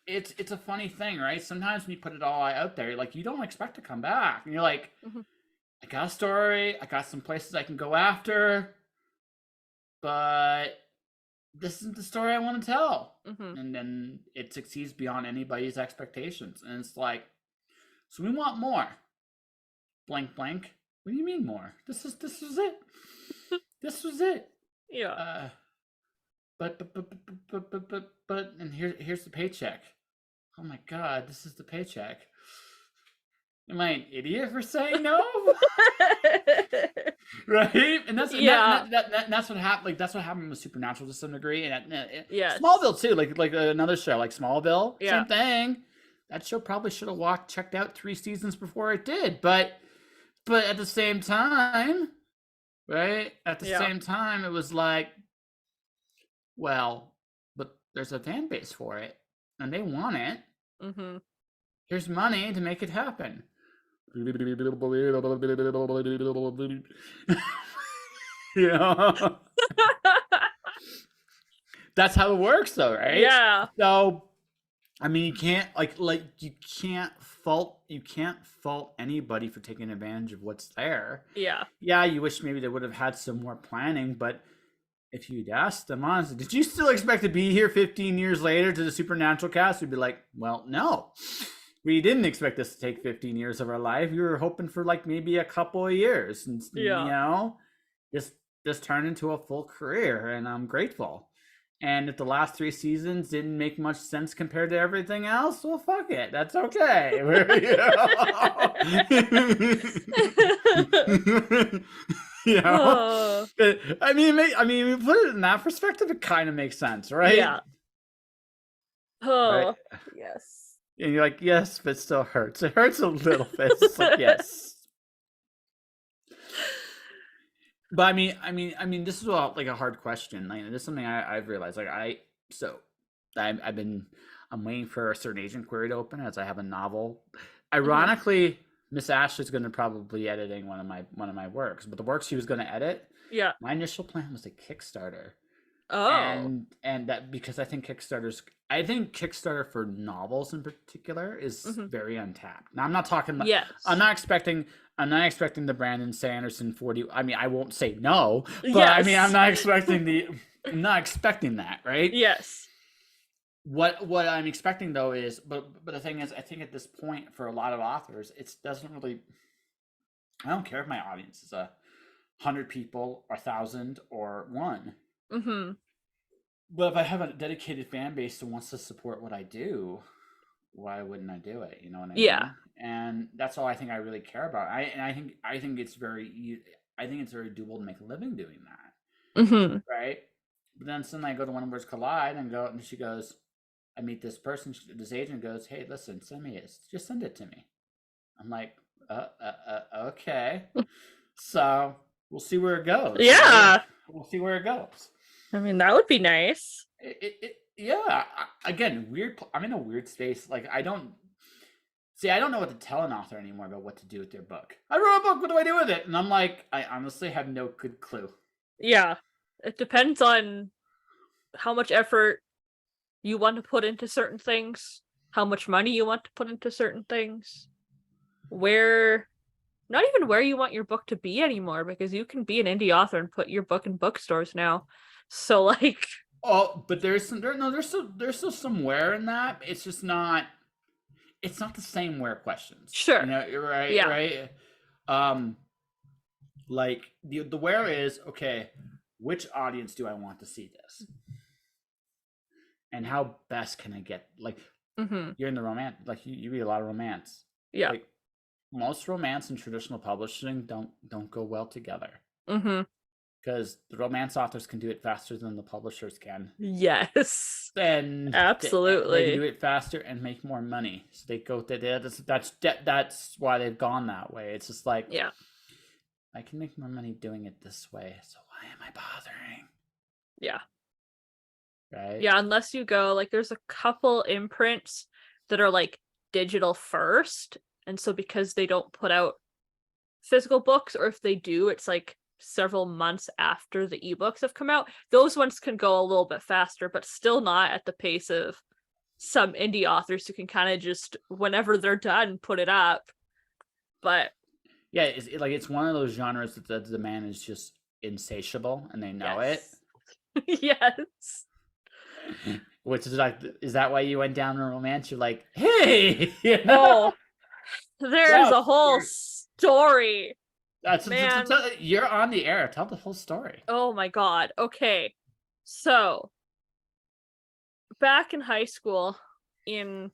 it's a funny thing, right? Sometimes when you put it all out there, like, you don't expect to come back, and you're like, I got a story, I got some places I can go after, but this isn't the story I want to tell, and then it succeeds beyond anybody's expectations, and it's like, so we want more. Blank blank. What do you mean more? This was it. This was it. Yeah. But and here's the paycheck. Oh my God, this is the paycheck. Am I an idiot for saying no? Right? And that's that's what happened. Like, that's what happened with Supernatural to some degree, and Smallville too. Like another show like Smallville, same thing. That show probably should have checked out 3 seasons before it did, but at the same time, right? At the same time, it was like, well, but there's a fan base for it, and they want it. Here's money to make it happen. That's how it works, though, right? Yeah. So, I mean, you can't you can't fault anybody for taking advantage of what's there. Yeah. Yeah, you wish maybe they would have had some more planning, but if you'd asked them honestly, did you still expect to be here 15 years later to the Supernatural cast? We'd be like, well, no. we didn't expect this to take 15 years of our life. We were hoping for like maybe a couple of years, and just turn into a full career, and I'm grateful. And if the last 3 seasons didn't make much sense compared to everything else, well, fuck it. That's okay. Oh. I mean, we put it in that perspective, it kind of makes sense, right? Yeah. Right? Oh, yes. And you're like, yes, but it still hurts. It hurts a little bit. It's like, yes. But I mean, this is like a hard question. Like, this is something I've realized. Like, I'm waiting for a certain agent query to open as I have a novel. Ironically, Miss Ashley's going to probably be editing one of my works, but the work she was going to edit, my initial plan was a Kickstarter. Oh, and that because I think Kickstarter for novels in particular is very untapped. Now I'm not talking. yes. I'm not expecting the Brandon Sanderson 40. I mean, I won't say no, but I mean, I'm not expecting that, right? Yes. What I'm expecting though is, but the thing is, I think at this point for a lot of authors, it doesn't really. I don't care if my audience is 100 people, 1,000, or 1. But if I have a dedicated fan base that wants to support what I do, why wouldn't I do it? You know what I mean? And that's all I think I really care about. I think it's very doable to make a living doing that. Right? But then suddenly I go to When Words Collide and she goes, I meet this person, this agent goes, hey, listen, send me it. Just send it to me. I'm like, okay. So we'll see where it goes. Yeah. We'll see where it goes. I mean, that would be nice. Yeah. Again, weird. I'm in a weird space. Like, I don't know what to tell an author anymore about what to do with their book. I wrote a book. What do I do with it? And I'm like, I honestly have no good clue. Yeah. It depends on how much effort you want to put into certain things, how much money you want to put into certain things, not even where you want your book to be anymore, because you can be an indie author and put your book in bookstores now. So like, but there's still somewhere in that. It's just not. It's not the same where questions. Sure. You know, right? Yeah. Right. Like the where is okay. Which audience do I want to see this? And how best can I get like you're in the romance, like you read a lot of romance. Yeah. Like, most romance and traditional publishing don't go well together. Because the romance authors can do it faster than the publishers can. Yes. And absolutely, they can do it faster and make more money. So they go. That's why they've gone that way. It's just like, yeah, I can make more money doing it this way. So why am I bothering? Yeah. Right. Yeah, unless you go like, there's a couple imprints that are like digital first, and so because they don't put out physical books, or if they do, it's like several months after the ebooks have come out, those ones can go a little bit faster, but still not at the pace of some indie authors who can kind of just whenever they're done put it up. But yeah, it's one of those genres that the demand is just insatiable, and they know it. Yes. Which is like, is that why you went down to romance? You're like, hey, you know? Oh, there's a whole story. Man. You're on the air. Tell the whole story. Oh my god. Okay. So, back in high school, I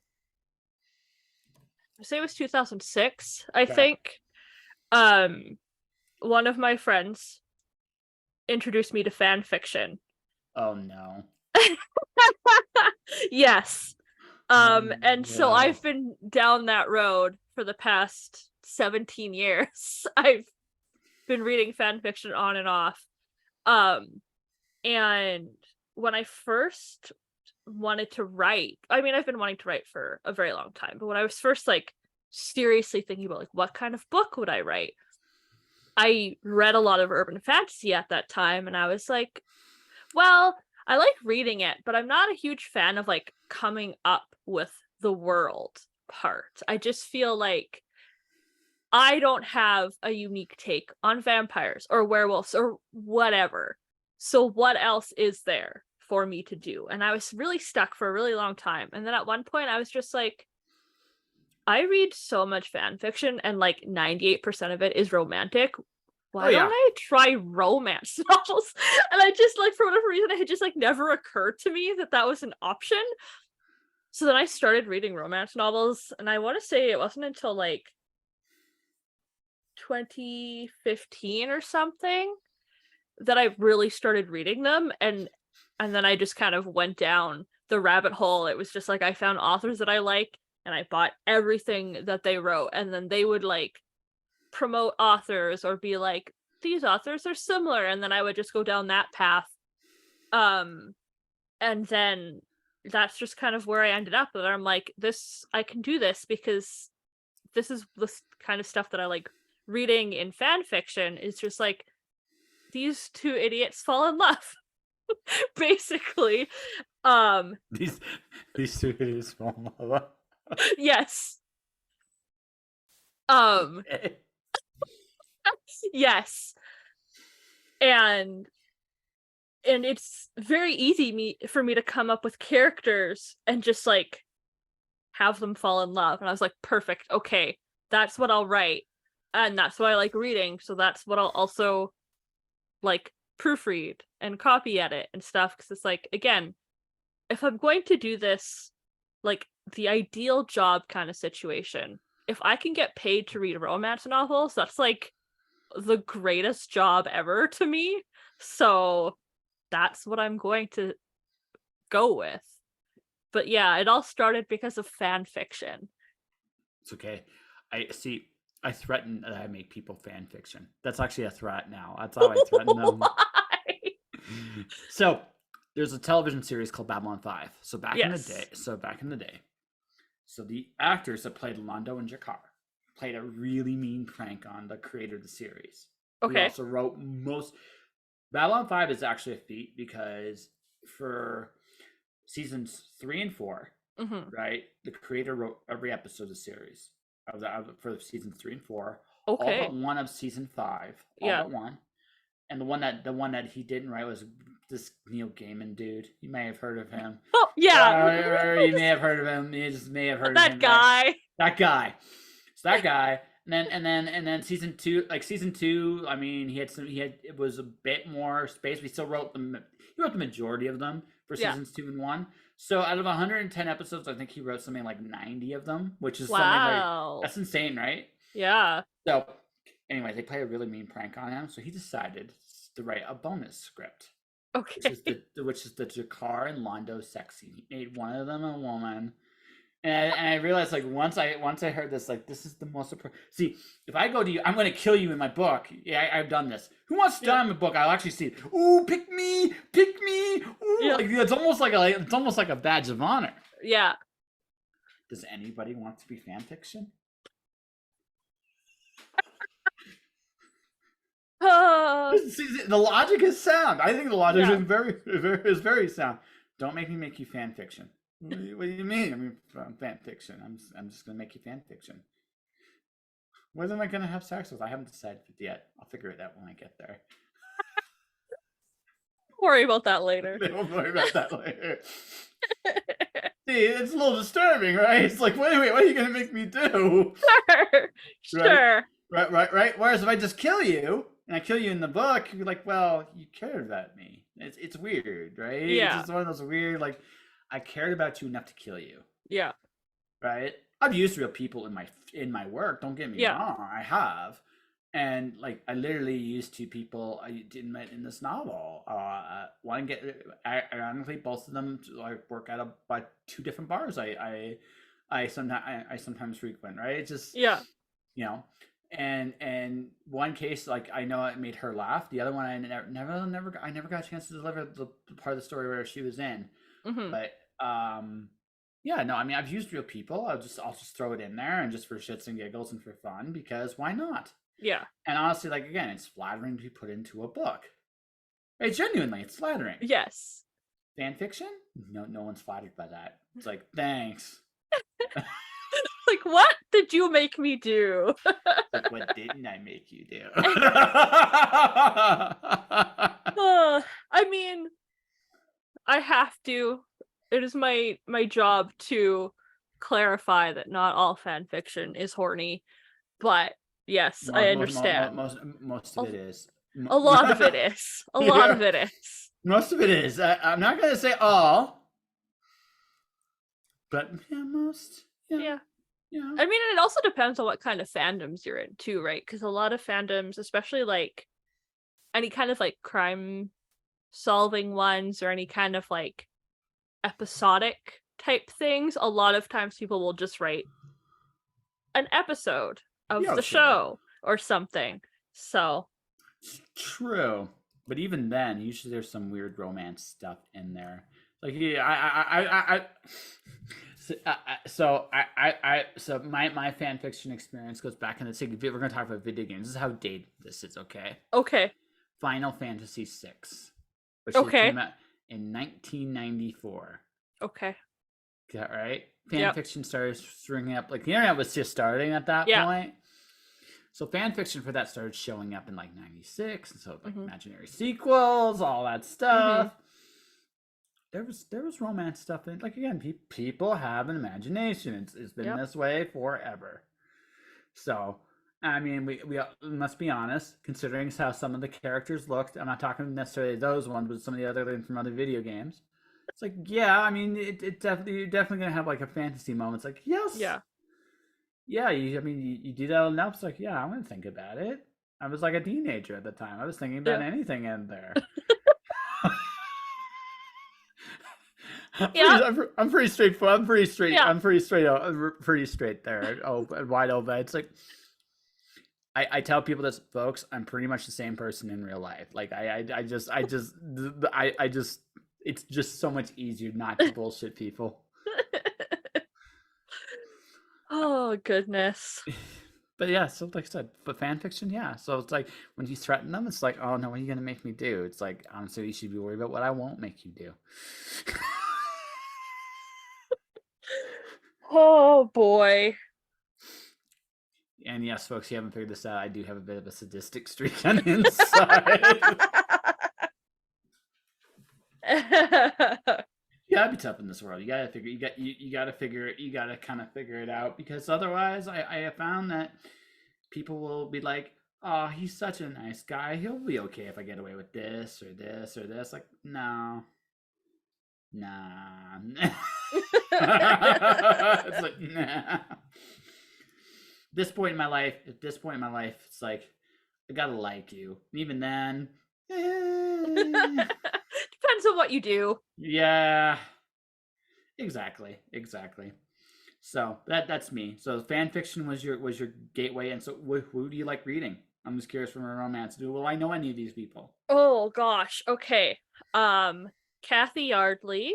say it was 2006, I think, one of my friends introduced me to fan fiction. Oh no. Yes. And so I've been down that road for the past 17 years. I've been reading fan fiction on and off. And when I first wanted to write, I mean, I've been wanting to write for a very long time, but when I was first like seriously thinking about like what kind of book would I write, I read a lot of urban fantasy at that time, and I was like, well, I like reading it, but I'm not a huge fan of like coming up with the world part. I just feel like I don't have a unique take on vampires or werewolves or whatever. So what else is there for me to do? And I was really stuck for a really long time. And then at one point I was just like, I read so much fan fiction, and like 98% of it is romantic. Why don't I try romance novels? And I just like, for whatever reason, it had just like never occurred to me that that was an option. So then I started reading romance novels, and I want to say it wasn't until like 2015 or something that I really started reading them, and then I just kind of went down the rabbit hole. It was just like I found authors that I like, and I bought everything that they wrote, and then they would like promote authors or be like, these authors are similar, and then I would just go down that path. And then that's just kind of where I ended up. And I'm like, this, I can do this because this is the kind of stuff that I like reading in fan fiction. Is just like, these two idiots fall in love. Basically. These two idiots fall in love. Yes. Okay. Yes. And it's very easy for me to come up with characters and just like have them fall in love. And I was like, perfect. Okay, that's what I'll write. And that's what I like reading. So that's what I'll also like proofread and copy edit and stuff. Because it's like, again, if I'm going to do this, like the ideal job kind of situation, if I can get paid to read romance novels, that's like the greatest job ever to me. So that's what I'm going to go with. But yeah, it all started because of fan fiction. It's okay. I threaten that I make people fan fiction. That's actually a threat now. That's how I threaten them. Why? So there's a television series called Babylon 5. So back in the day, so the actors that played Londo and Jakar played a really mean prank on the creator of the series. Okay. We also wrote Babylon 5 is actually a feat because for seasons 3 and 4, right, the creator wrote every episode of the series for seasons 3 and 4. Okay. All but one of season 5. All but one. And the one that he didn't write was this Neil Gaiman dude. You may have heard of him. Oh yeah. Or you may have heard of him. You just may have heard of him. That guy. So that guy. And then season 2, I mean, it was a bit more space. We still wrote he wrote the majority of them for seasons 2 and 1. So out of 110 episodes, I think he wrote something like 90 of them, which is something like, that's insane, right? Yeah. So anyway, they play a really mean prank on him, so he decided to write a bonus script. Okay. Which is the Jakar and Londo sex scene. He made one of them a woman. And I realized, like, once I heard this, like, this is the most. See, if I go to you, I'm going to kill you in my book. Yeah, I've done this. Who wants to die in my book? I'll actually see it. Ooh, pick me. Ooh, yeah. Like, it's almost like a badge of honor. Yeah. Does anybody want to be fan fiction? See, the logic is sound. I think the logic is very sound. Don't make me make you fan fiction. What do you mean? I mean, fan fiction. I'm just gonna make you fan fiction. What am I gonna have sex with? I haven't decided yet. I'll figure it out when I get there. Don't worry about that later. Don't worry about that later. See, it's a little disturbing, right? It's like, wait, what are you gonna make me do? Sure. Right. Whereas if I just kill you and I kill you in the book, you're like, well, you cared about me. It's weird, right? Yeah. It's just one of those weird, like, I cared about you enough to kill you. Yeah. Right? I've used real people in my work. Don't get me wrong. I have. And like, I literally used 2 people I didn't meet in this novel. Ironically, both of them work at by 2 different bars. I sometimes frequent. Right? It's just you know. And one case, like, I know it made her laugh. The other one, I never got a chance to deliver the part of the story where she was in. But I mean, I've used real people. I'll just throw it in there, and just for shits and giggles and for fun, because why not? Yeah. And honestly, like, again, it's flattering to be put into a book. Right? Genuinely, it's flattering. Yes. Fan fiction? No one's flattered by that. It's like, thanks. Like, what did you make me do? Like, what didn't I make you do? I mean, I have to. It is my job to clarify that not all fan fiction is horny, but yes, I understand. Most of it is. A lot of it is. A lot of it is. Most of it is. I'm not gonna say all, but yeah, most. Yeah. Yeah. I mean, it also depends on what kind of fandoms you're in too, right? Because a lot of fandoms, especially like any kind of like crime solving ones or any kind of like episodic type things, a lot of times people will just write an episode of the show or something. So true, but even then, usually there's some weird romance stuff in there. Like so my fan fiction experience goes back in the. We're gonna talk about video games. This is how dated this is. Okay. Final Fantasy VI, which came out in 1994. Okay. Yeah, right. Fan fiction started stringing up. Like the internet was just starting at that point. So fan fiction for that started showing up in like 96, and so like imaginary sequels, all that stuff. There was romance stuff in. Like again, people have an imagination. It's been this way forever. So I mean, we must be honest, considering how some of the characters looked. I'm not talking necessarily those ones, but some of the other things from other video games. It's like, yeah, I mean, it definitely, you're definitely gonna have like a fantasy moment. It's like, yes, yeah. You do that enough. It's like, yeah, I'm gonna think about it. I was like a teenager at the time. I was thinking about anything in there. I'm pretty straightforward. I'm pretty straight. I'm pretty straight there. Wide open. It's like I tell people this, folks. I'm pretty much the same person in real life. Like I just it's just so much easier not to bullshit people. Oh goodness. But yeah, so like I said, but fan fiction, yeah. So it's like when you threaten them, it's like, oh no, what are you gonna make me do? It's like, honestly, you should be worried about what I won't make you do. Oh boy. And yes, folks, you haven't figured this out. I do have a bit of a sadistic streak on the inside. You gotta be tough in this world. You gotta kind of figure it out, because otherwise, I have found that people will be like, "Oh, he's such a nice guy. He'll be okay if I get away with this or this or this." Like, no, nah. It's like, nah. At this point in my life, it's like I gotta like you. And even then, depends on what you do. Yeah, exactly. So that's me. So fan fiction was your gateway, and so who do you like reading? I'm just curious from a romance. Will I know any of these people? Oh gosh. Okay. Kathy Yardley.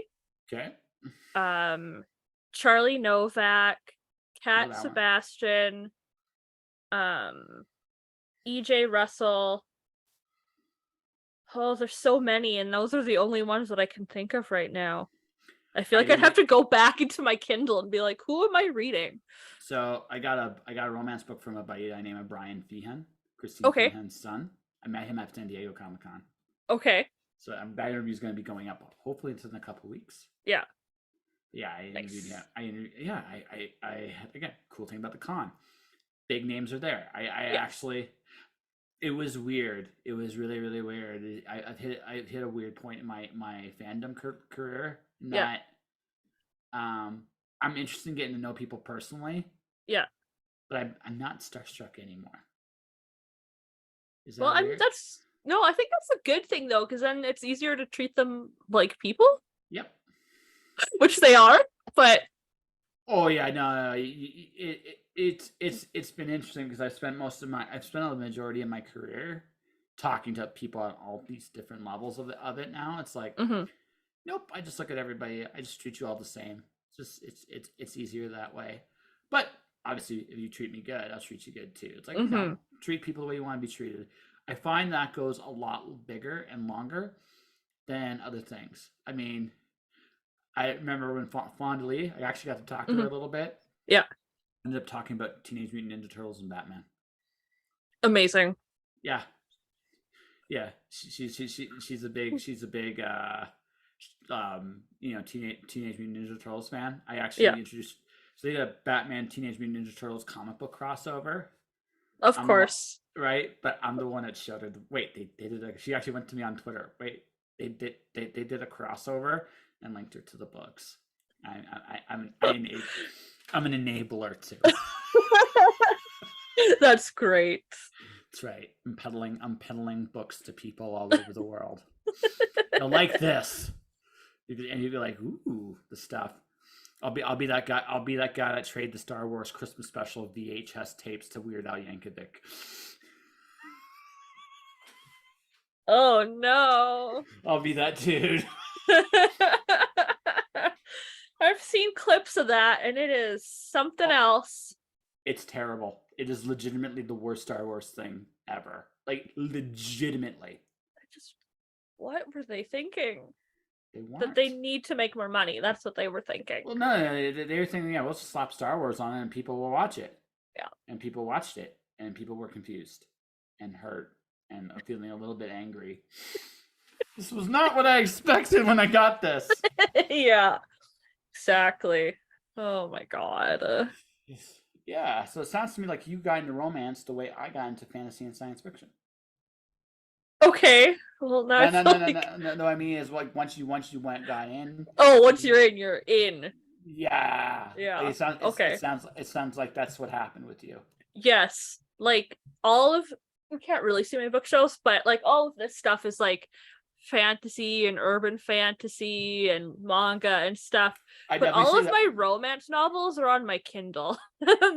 Okay. Charlie Novak, Cat Sebastian, E.J. Russell. Oh, there's so many, and those are the only ones that I can think of right now. I feel like I'd have to go back into my Kindle and be like, who am I reading? So I got a romance book from a buddy named Brian Feehan, Christine Feehan's son. I met him at San Diego Comic-Con. Okay. So that interview is going to be going up hopefully in a couple weeks. Yeah. Yeah, I interviewed him. I again, cool thing about the con, big names are there. I actually, it was weird. It was really, really weird. I've hit a weird point in my fandom career that I'm interested in getting to know people personally. Yeah. But I'm not starstruck anymore. Is that weird? I think that's a good thing though, because then it's easier to treat them like people. Yep. Which they are, but oh yeah, no, it's been interesting because I've spent the majority of my career talking to people on all these different levels of it. Now it's like, nope, I just look at everybody. I just treat you all the same. It's easier that way. But obviously, if you treat me good, I'll treat you good too. It's like, no, treat people the way you want to be treated. I find that goes a lot bigger and longer than other things. I mean, I remember when Fonda Lee, I actually got to talk to her a little bit. Yeah. Ended up talking about Teenage Mutant Ninja Turtles and Batman. Amazing. Yeah. Yeah. She's a big Teenage Mutant Ninja Turtles fan. I actually introduced, So they did a Batman Teenage Mutant Ninja Turtles comic book crossover. Of I'm course. right, but I'm the one that showed her. Wait, they did. She actually went to me on Twitter. Wait, they did a crossover and linked her to the books. I'm an enabler too. That's great. That's right. I'm peddling books to people all over the world. They'll like this, and you'll be like, "Ooh, the stuff." I'll be that guy. I'll be that guy that traded the Star Wars Christmas special VHS tapes to Weird Al Yankovic. Oh no. I'll be that dude. I've seen clips of that, and it is something else. It's terrible. It is legitimately the worst Star Wars thing ever. Like, legitimately. What were they thinking? They weren't. That they need to make more money. That's what they were thinking. Well, no, they were thinking, yeah, we'll just slap Star Wars on it and people will watch it. Yeah. And people watched it, and people were confused and hurt and feeling a little bit angry. This was not what I expected when I got this. Yeah, exactly. Oh my god. Yeah, so it sounds to me like you got into romance the way I got into fantasy and science fiction. Okay. Well, now No. I mean, is like once you got in. Oh, once you're in, you're in. Yeah. Yeah. Like okay. It sounds like that's what happened with you. Yes, like all of you can't really see my bookshelves, but like all of this stuff is like fantasy and urban fantasy and manga and stuff. But all of my romance novels are on my Kindle.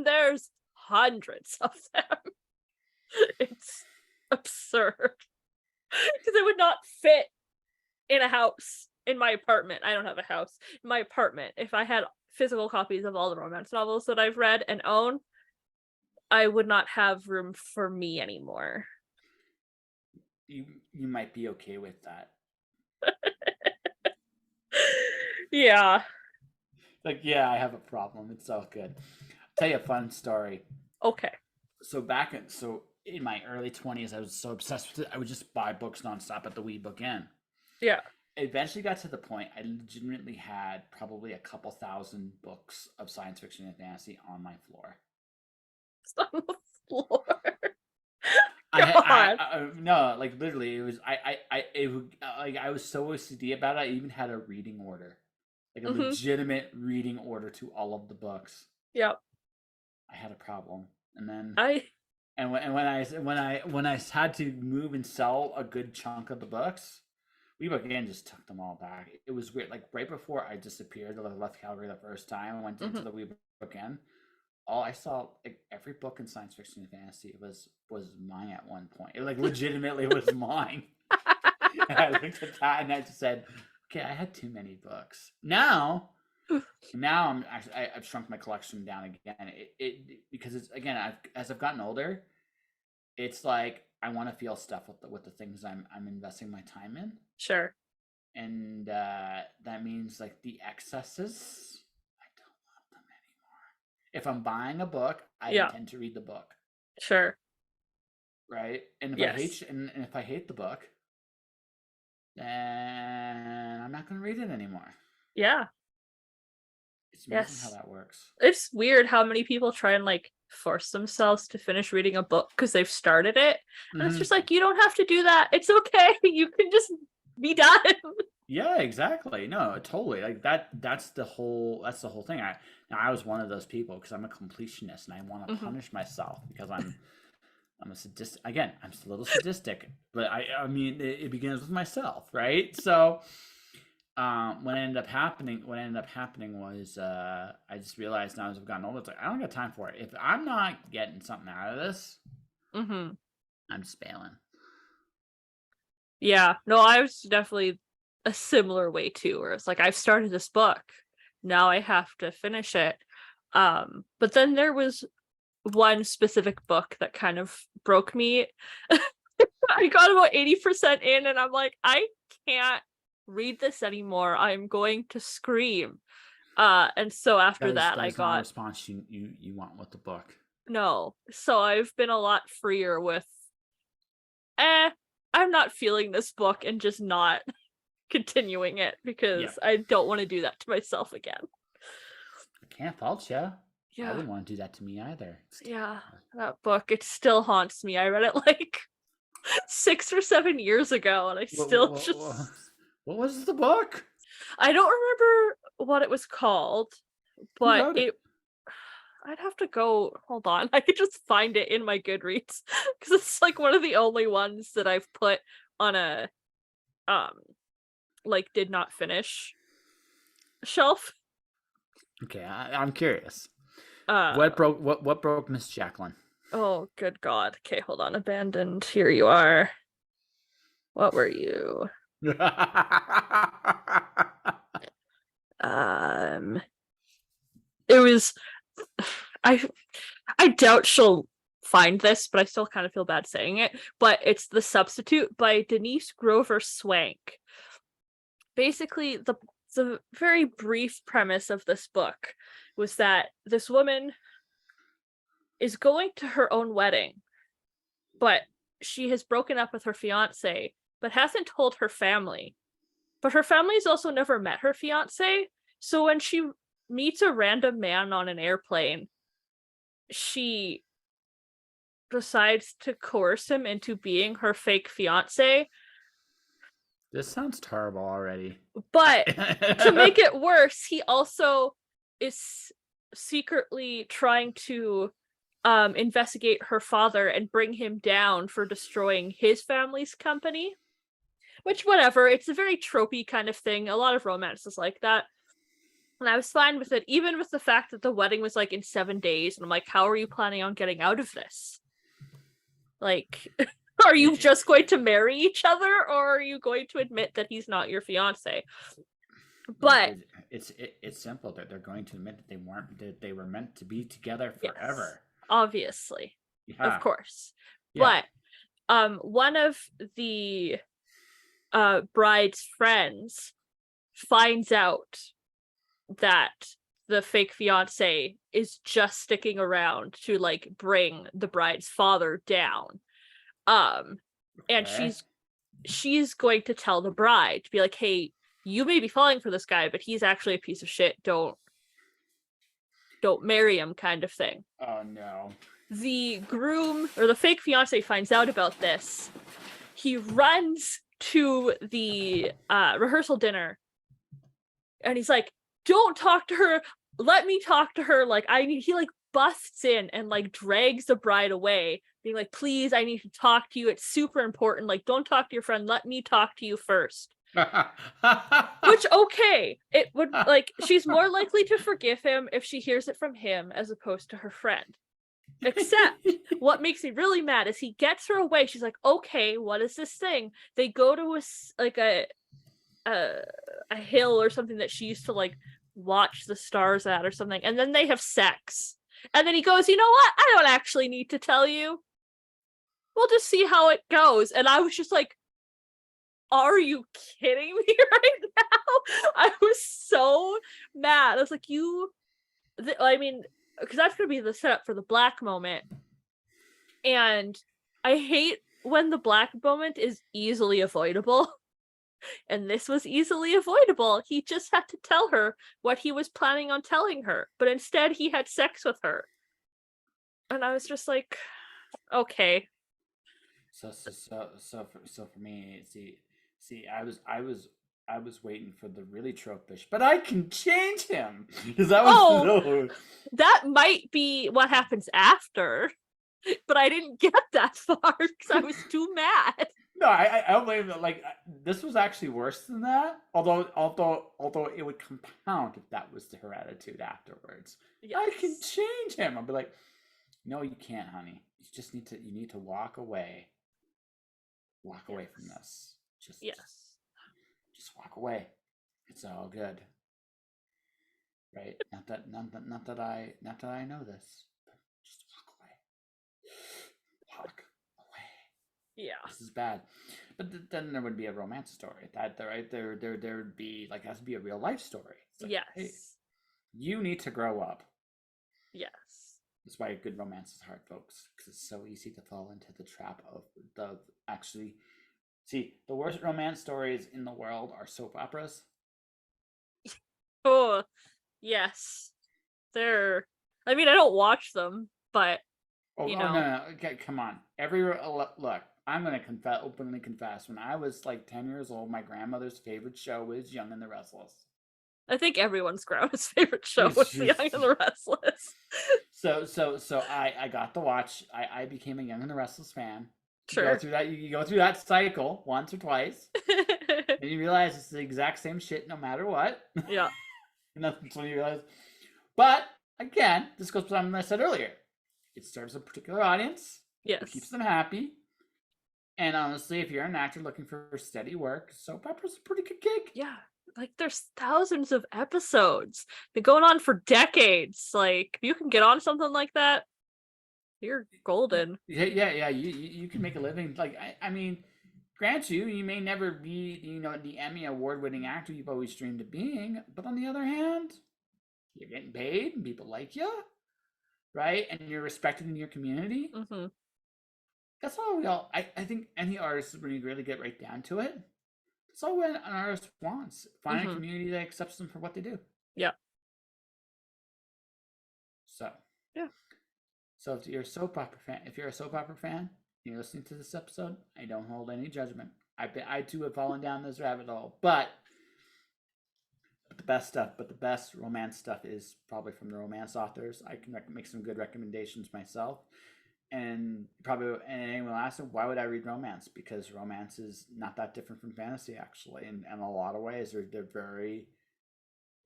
There's hundreds of them. It's absurd. Because it would not fit in a house in my apartment. I don't have a house. In my apartment, if I had physical copies of all the romance novels that I've read and own, I would not have room for me anymore. You might be okay with that. Yeah. Like, yeah, I have a problem. It's all good. I'll tell you a fun story. Okay. So in my early 20s, I was so obsessed with it, I would just buy books nonstop at the Wee Book Inn. Yeah. It eventually got to the point I legitimately had probably a couple thousand books of science fiction and fantasy on my floor. It's on the floor. No, like literally, it was I was so OCD about it. I even had a reading order, like a legitimate reading order to all of the books. Yep. I had a problem, and then when I had to move and sell a good chunk of the books, we again just took them all back. It was weird. Like right before I disappeared, I left Calgary the first time. I went into the Wee Book Inn. All I saw, like every book in science fiction and fantasy was mine at one point. It like legitimately was mine. And I looked at that and I just said, "Okay, I had too many books." Now I've shrunk my collection down again. Because it's again, as I've gotten older, it's like I want to feel stuff with the things I'm investing my time in. Sure. And that means like the excesses. If I'm buying a book, I intend to read the book. Sure. Right? And if I hate the book, then I'm not going to read it anymore. Yeah. It's amazing how that works. It's weird how many people try and like force themselves to finish reading a book because they've started it. And it's just like, you don't have to do that. It's okay. You can just be done. Yeah, exactly. No, totally. Like that's the whole thing. I was one of those people because I'm a completionist and I want to punish myself because I'm a sadistic. Again, I'm a little sadistic, but I mean it begins with myself, right? So what ended up happening was I just realized now as I've gotten older, it's like I don't got time for it. If I'm not getting something out of this, I'm just bailing. Yeah. No, I was definitely a similar way too, where it's like I've started this book. Now I have to finish it. But then there was one specific book that kind of broke me. I got about 80% in and I'm like, I can't read this anymore. I'm going to scream. And so after that I got not a response you want with the book. No. So I've been a lot freer with I'm not feeling this book and just not continuing it because I don't want to do that to myself again. can't fault you. I Yeah. wouldn't want to do that to me either. Yeah. That book, it still haunts me. I read it like 6 or 7 years ago, and I still What was the book? I don't remember what it was called, Who but wrote it? I'd have to go. Hold on, I could just find it in my Goodreads because it's like one of the only ones that I've put on a like did not finish shelf. Okay, I'm curious. Uh, What broke Miss Jacqueline? oh, good God. Okay, hold on. Abandoned. Here you are. What were you? It was. I I doubt she'll find this, but I still kind of feel bad saying it. But it's The Substitute by Denise Grover Swank. Basically, the very brief premise of this book was that this woman is going to her own wedding, but she has broken up with her fiance, but hasn't told her family. But her family's also never met her fiance, so when she meets a random man on an airplane, she decides to coerce him into being her fake fiance. This sounds terrible already. But to make it worse, he also is secretly trying to investigate her father and bring him down for destroying his family's company. Which, whatever, it's a very tropey kind of thing. A lot of romances like that. And I was fine with it, even with the fact that the wedding was like in 7 days. And I'm like, how are you planning on getting out of this? Like, are you just going to marry each other, or are you going to admit that he's not your fiance? But it's simple. That they're going to admit that they were meant to be together forever. Yes, obviously, yeah. Of course. Yeah. But one of the bride's friends finds out that the fake fiance is just sticking around to like bring the bride's father down. And she's going to tell the bride to be like, hey, you may be falling for this guy, but he's actually a piece of shit. Don't marry him, kind of thing. Oh no. The groom or the fake fiance finds out about this. He runs to the rehearsal dinner and he's like, don't talk to her, let me talk to her. Like, he like busts in and like drags the bride away, being like, please, I need to talk to you, it's super important, like, don't talk to your friend, let me talk to you first. Which, okay, it would, like, she's more likely to forgive him if she hears it from him as opposed to her friend. Except what makes me really mad is he gets her away. She's like, okay, what is this thing? They go to a hill or something that she used to like watch the stars at or something, and then they have sex. And then he goes, you know what? I don't actually need to tell you. We'll just see how it goes. And I was just like, are you kidding me right now? I was so mad. I was like, I mean, because that's going to be the setup for the black moment. And I hate when the black moment is easily avoidable. And this was easily avoidable. He just had to tell her what he was planning on telling her. But instead, he had sex with her. And I was just like, okay. So for me, see, I was waiting for the really tropish, but I can change him because that was that might be what happens after, but I didn't get that far because I was too mad. No, I don't blame them. Like, this was actually worse than that. Although it would compound if that was her attitude afterwards. Yes. I can change him. I'll be like, no, you can't, honey. You need to walk away. Walk away from this. Just walk away. It's all good. Right? Not that I know this. But just walk away. Walk away. Yeah. This is bad. But then there would be a romance story. There would be like, has to be a real life story. Like, yes. Hey, you need to grow up. Yes. That's why good romance is hard, folks, because it's so easy to fall into the trap of actually. See, the worst romance stories in the world are soap operas. Oh, yes. I mean, I don't watch them, but Oh, you oh no, know. no, okay, come on. Look, I'm gonna openly confess. When I was like 10 years old, my grandmother's favorite show was Young and the Restless. I think everyone's grandma's favorite show was The Young and the Restless. So I got to watch. I became a Young and the Restless fan. You go Sure. through that. You go through that cycle once or twice, and you realize it's the exact same shit no matter what. Yeah. And that's when you realize. But again, this goes to something I said earlier. It serves a particular audience. It keeps Yes. them happy. And honestly, if you're an actor looking for steady work, soap opera's a pretty good gig. Yeah. Like there's thousands of episodes. Been going on for decades. Like if you can get on something like that, you're golden. Yeah. You can make a living. Like I mean, grant you may never be the Emmy award-winning actor you've always dreamed of being, but on the other hand, you're getting paid and people like you, right? And you're respected in your community. Mm-hmm. That's all we all. I think any artist, when you really get right down to it, that's all an artist wants. Find a Mm-hmm. community that accepts them for what they do. Yeah. So Yeah. So if you're a soap opera fan, you're listening to this episode, I don't hold any judgment. I too have fallen down this rabbit hole, but the best romance stuff is probably from the romance authors. I can make some good recommendations myself, and anyone will ask them, why would I read romance? Because romance is not that different from fantasy, actually, in a lot of ways. They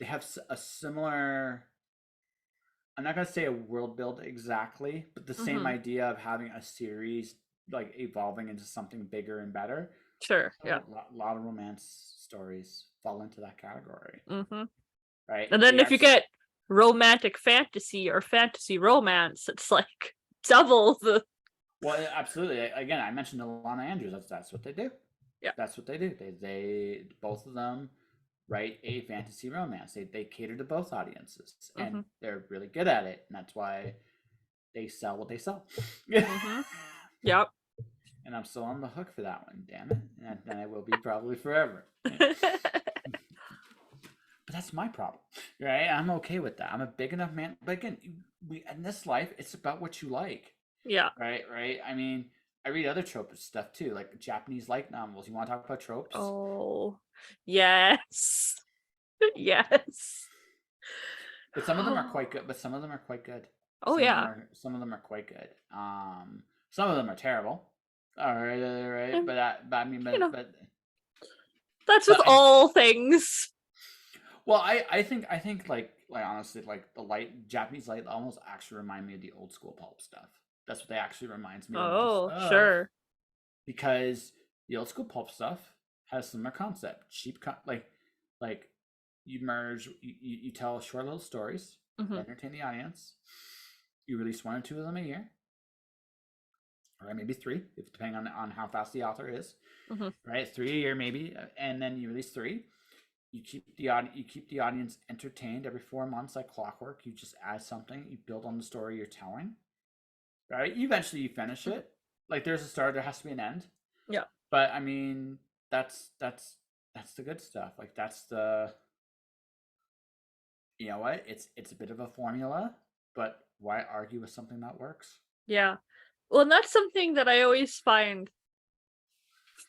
have a similar. I'm not gonna say a world build exactly, but the same Mm-hmm. idea of having a series like evolving into something bigger and better. Sure. A Yeah. lot of romance stories fall into that category, Mm-hmm. right? And then They if you actually, get romantic fantasy or fantasy romance, it's like double the. well, absolutely. Again, I mentioned Alana Andrews. That's what they do. Yeah. That's what they do. They both of them write a fantasy romance. They cater to both audiences, Mm-hmm. and they're really good at it. And that's why they sell what they sell. Mm-hmm. Yep. And I'm still on the hook for that one, damn it. And I will be probably forever. But that's my problem, right? I'm okay with that. I'm a big enough man. But again, in this life, it's about what you like, Yeah. right? I mean, I read other trope stuff too, like Japanese light novels. You want to talk about tropes? Oh, yes. Yes. But some of them are quite good. But some of them are quite good. Oh yeah. Some of them are quite good. Some of them are terrible. All right, right. And, But I mean, you know, but that's with but all things. well, I think like honestly, like the Japanese light almost actually remind me of the old school pulp stuff. That's what they actually reminds me the most Oh, of, sure. because the old school pulp stuff has similar concept, like you merge, you tell short little stories, Mm-hmm. entertain the audience. You release one or two of them a year, or maybe three, if depending on how fast the author is. Mm-hmm. Right, 3 a year maybe, and then you release three. You keep the audience entertained every 4 months like clockwork. You just add something. You build on the story you're telling. Right. Eventually, you finish Mm-hmm. it. Like there's a start. There has to be an end. Yeah. But I mean, that's the good stuff. Like that's the. You know what? It's a bit of a formula, but why argue with something that works? Yeah. Well, and that's something that I always find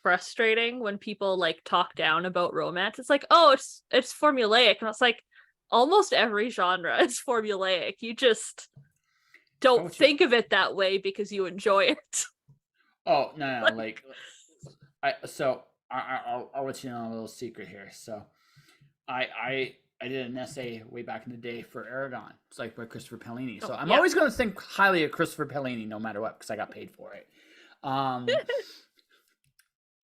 frustrating when people like talk down about romance. It's like, oh, it's formulaic, and it's like almost every genre is formulaic. You just don't think of it that way because you enjoy it. Oh no, like I'll let you know a little secret here. So I did an essay way back in the day for Aragon. It's like by Christopher Pellini. So I'm always going to think highly of Christopher Pellini no matter what, because I got paid for it.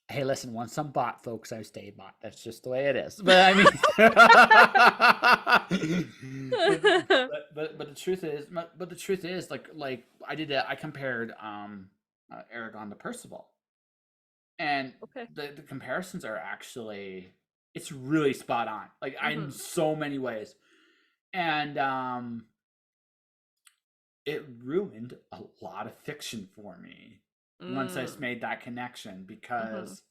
Hey, listen, once I'm bought, folks, I stay bought. That's just the way it is. But I mean, but the truth is, like I compared Aragon to Percival, and Okay. the comparisons are actually, it's really spot on, like in so many ways. And it ruined a lot of fiction for me once I made that connection, because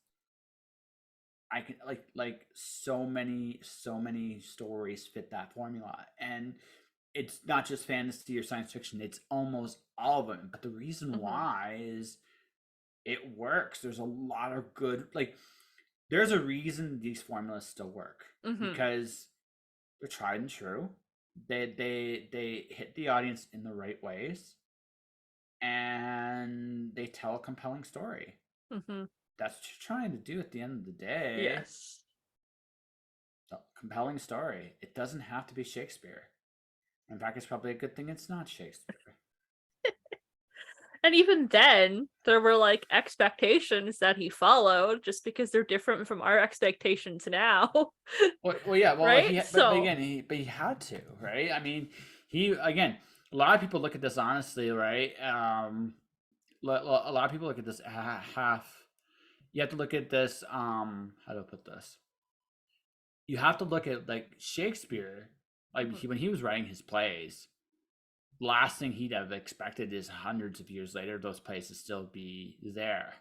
I can like so many stories fit that formula. And it's not just fantasy or science fiction, it's almost all of them. But the reason why is it works. There's a lot of good, like, there's a reason these formulas still work because they're tried and true. They hit the audience in the right ways, and they tell a compelling story. That's what you're trying to do at the end of the day. Yes. A compelling story. It doesn't have to be Shakespeare. In fact, it's probably a good thing it's not Shakespeare. And even then, there were like expectations that he followed, just because they're different from our expectations now. Well, yeah, well, right? but again, he had to, right? I mean, a lot of people look at this honestly, right? A lot of people look at this half. You have to look at this. How do I put this? You have to look at like Shakespeare, like when he was writing his plays. Last thing he'd have expected is hundreds of years later those plays to still be there,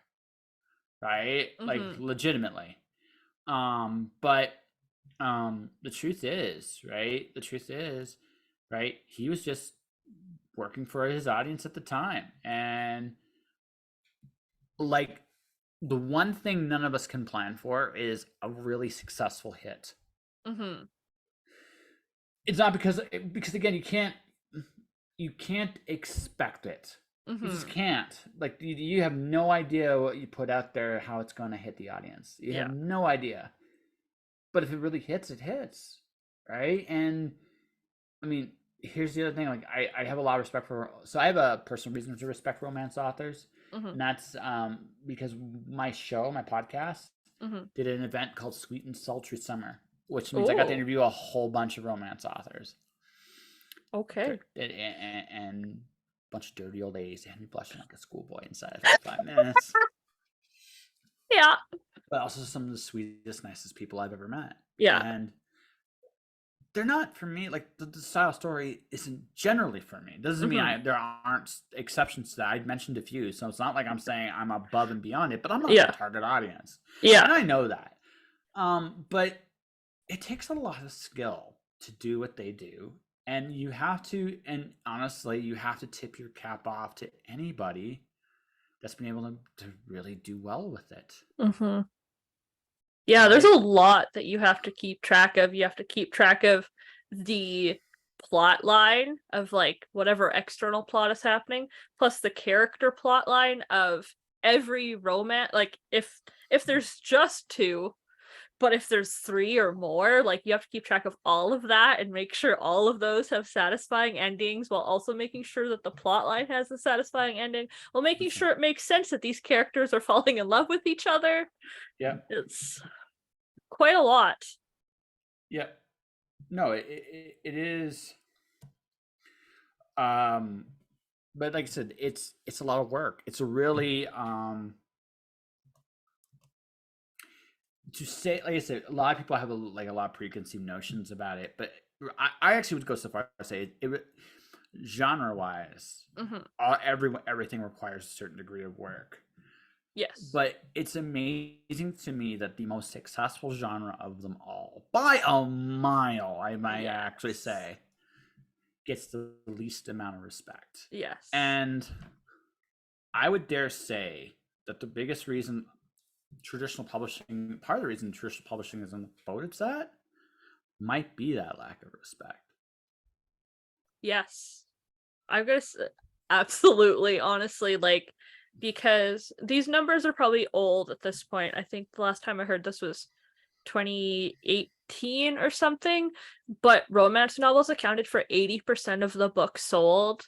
right? Like legitimately. But the truth is, right, he was just working for his audience at the time, and like the one thing none of us can plan for is a really successful hit. It's not because again, you can't expect it. You just can't. Like, you have no idea what you put out there, how it's going to hit the audience. You have no idea. But if it really hits, it hits, right? And I mean, here's the other thing. Like, I have a lot of respect for. So I have a personal reason to respect romance authors, and that's because my podcast, did an event called Sweet and Sultry Summer, which means I got to interview a whole bunch of romance authors. Okay. And a bunch of dirty old ladies and me blushing like a schoolboy inside of 5 minutes. Yeah. But also some of the sweetest, nicest people I've ever met. Yeah. And they're not for me. Like, the style story isn't generally for me. Doesn't mean there aren't exceptions to that. I mentioned a few, so it's not like I'm saying I'm above and beyond it, but I'm not the target audience. Yeah. And I know that. But it takes a lot of skill to do what they do. And you have to, and honestly, you have to tip your cap off to anybody that's been able to really do well with it. Yeah, there's a lot that you have to keep track of. You have to keep track of the plot line of like whatever external plot is happening, plus the character plot line of every romance. Like if there's just two, but if there's three or more, like you have to keep track of all of that and make sure all of those have satisfying endings, while also making sure that the plot line has a satisfying ending, while making sure it makes sense that these characters are falling in love with each other. Yeah. It's quite a lot. Yeah. No, it is. But like I said, it's a lot of work. It's a really to say, like I said, a lot of people have a lot of preconceived notions about it, but I actually would go so far as to say it genre wise, everything requires a certain degree of work. Yes. But it's amazing to me that the most successful genre of them all, by a mile, I might actually say, gets the least amount of respect. Yes. And I would dare say that the biggest reason traditional publishing, part of the reason traditional publishing is on the boat it's at, might be that lack of respect. Yes. I'm gonna say, absolutely, honestly, like, because these numbers are probably old at this point. I think the last time I heard this was 2018 or something, but romance novels accounted for 80% of the books sold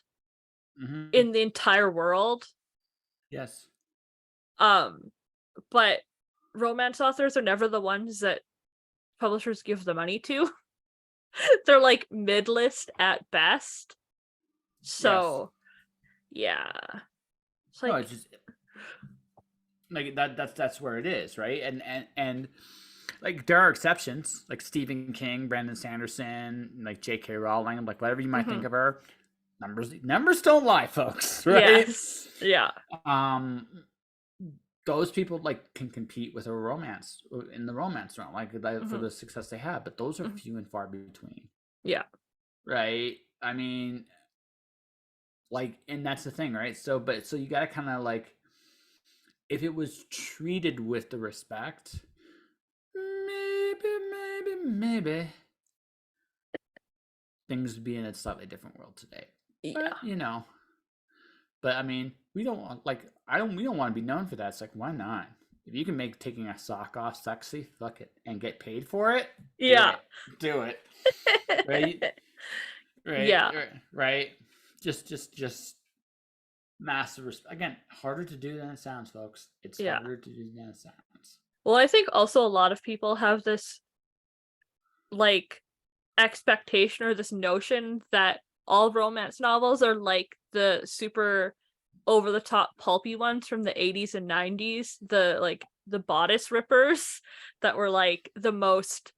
in the entire world. Yes. But romance authors are never the ones that publishers give the money to. They're like mid-list at best. So yeah. It's like, no, it's just like that's where it is, right? And like there are exceptions, like Stephen King, Brandon Sanderson, like J.K. Rowling, like whatever you might think of her. Numbers don't lie, folks, right? Yes. Yeah. Those people like can compete with a romance in the romance realm, like for the success they have, but those are few and far between. Yeah. Right. I mean, like, and that's the thing, right? So you got to kind of like, if it was treated with the respect, maybe things would be in a slightly different world today. Yeah. But but I mean, we don't want, like, we don't want to be known for that. It's like, why not? If you can make taking a sock off sexy, fuck it, and get paid for it, Yeah. do it, right? Yeah. Right. Just massive respect. Again, harder to do than it sounds, folks. It's harder to do than it sounds. Well, I think also a lot of people have this like expectation or this notion that all romance novels are like the super over the top pulpy ones from the 80s and 90s, the bodice rippers that were like the most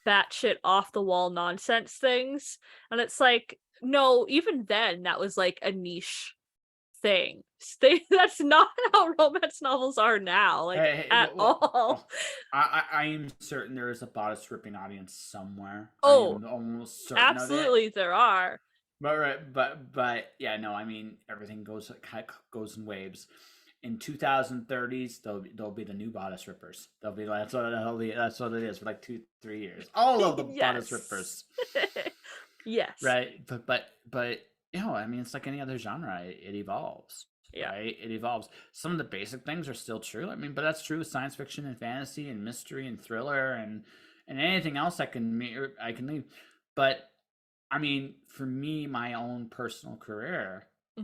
batshit off the wall nonsense things. And it's like, no, even then that was like a niche thing. That's not how romance novels are now, like all. I am certain there is a bodice ripping audience somewhere. Oh, I am almost certain absolutely of it. there are. But yeah, no, I mean, everything goes in waves. In 2030s, they'll be the new bodice rippers. They'll be like, that's what it is for like 2-3 years. All of the bodice rippers. Yes. Right, but I mean, it's like any other genre. It evolves. Yeah. Right, it evolves. Some of the basic things are still true. I mean, but that's true with science fiction and fantasy and mystery and thriller and anything else I can leave. But I mean, for me, my own personal career, I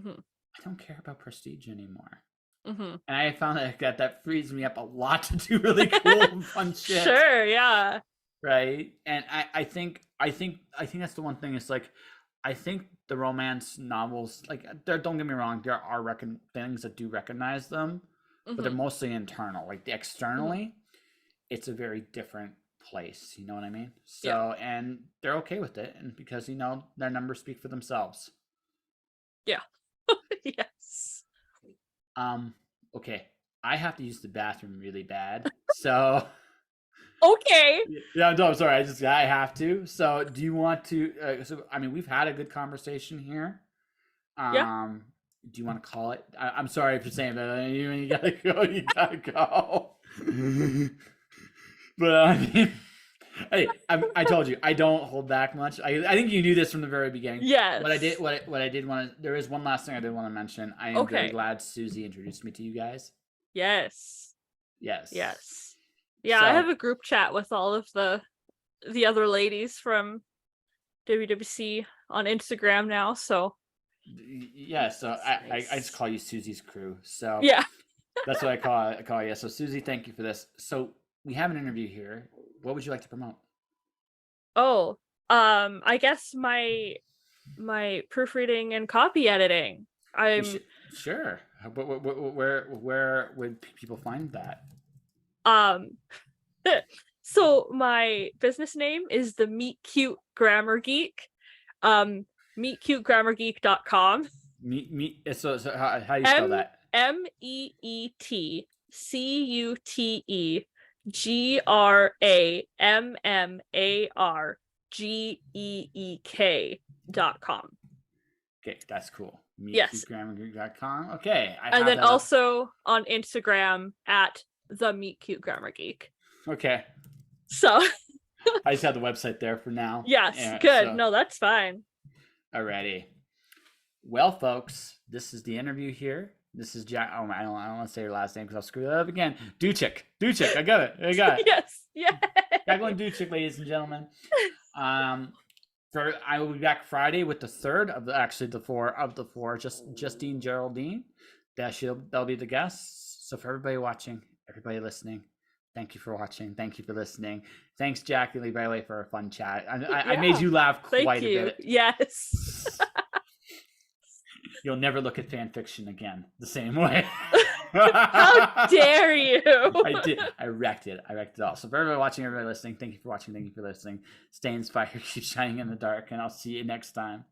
don't care about prestige anymore. And I found that frees me up a lot to do really cool and fun shit. Sure, yeah. Right, and I think that's the one thing. It's like, I think the romance novels, like, don't get me wrong, there are things that do recognize them, but they're mostly internal. Like, externally, it's a very different place. You know what I mean? So, and they're okay with it, and because their numbers speak for themselves. Yeah. Yes. Okay, I have to use the bathroom really bad, so. Okay. Yeah, no, I'm sorry. I have to. So, do you want to? So, I mean, we've had a good conversation here. Yeah. Do you want to call it? I'm sorry for saying that. You gotta go. You gotta go. But I mean, hey, I told you I don't hold back much. I think you knew this from the very beginning. Yes. What I did want to. There is one last thing I did want to mention. I am very glad Susie introduced me to you guys. Yes. Yes. Yes. Yeah, I have a group chat with all of the other ladies from WWC on Instagram now, so. Yeah, so I just call you Susie's crew. So yeah, that's what I call you. So Susie, thank you for this. So we have an interview here. What would you like to promote? Oh, I guess my proofreading and copy editing. Sure. Where would people find that? So my business name is the Meet Cute Grammar Geek. meetcutegrammargeek.com. So how do you spell that? meetcutegrammargeek.com. Okay, that's cool. Yes. meetcutegrammargeek.com. Okay. And then also on Instagram at the Meet Cute Grammar Geek. Okay. So I just have the website there for now. Yes, good. So. No, that's fine. Alrighty. Well, folks, this is the interview here. This is Jack. Oh, I don't want to say your last name because I'll screw that up again. Duczek. I got it. Yes. Yeah. Jacqueline Duczek, ladies and gentlemen. I will be back Friday with the third of the four. Justine Geraldine. They'll be the guests. So for everybody watching, everybody listening, thank you for watching. Thank you for listening. Thanks, Jacqueline, by the way, for a fun chat. I made you laugh quite a bit. Yes. You'll never look at fan fiction again the same way. How dare you? I did. I wrecked it all. So for everybody watching, everybody listening, thank you for watching. Thank you for listening. Stay inspired, keep shining in the dark, and I'll see you next time.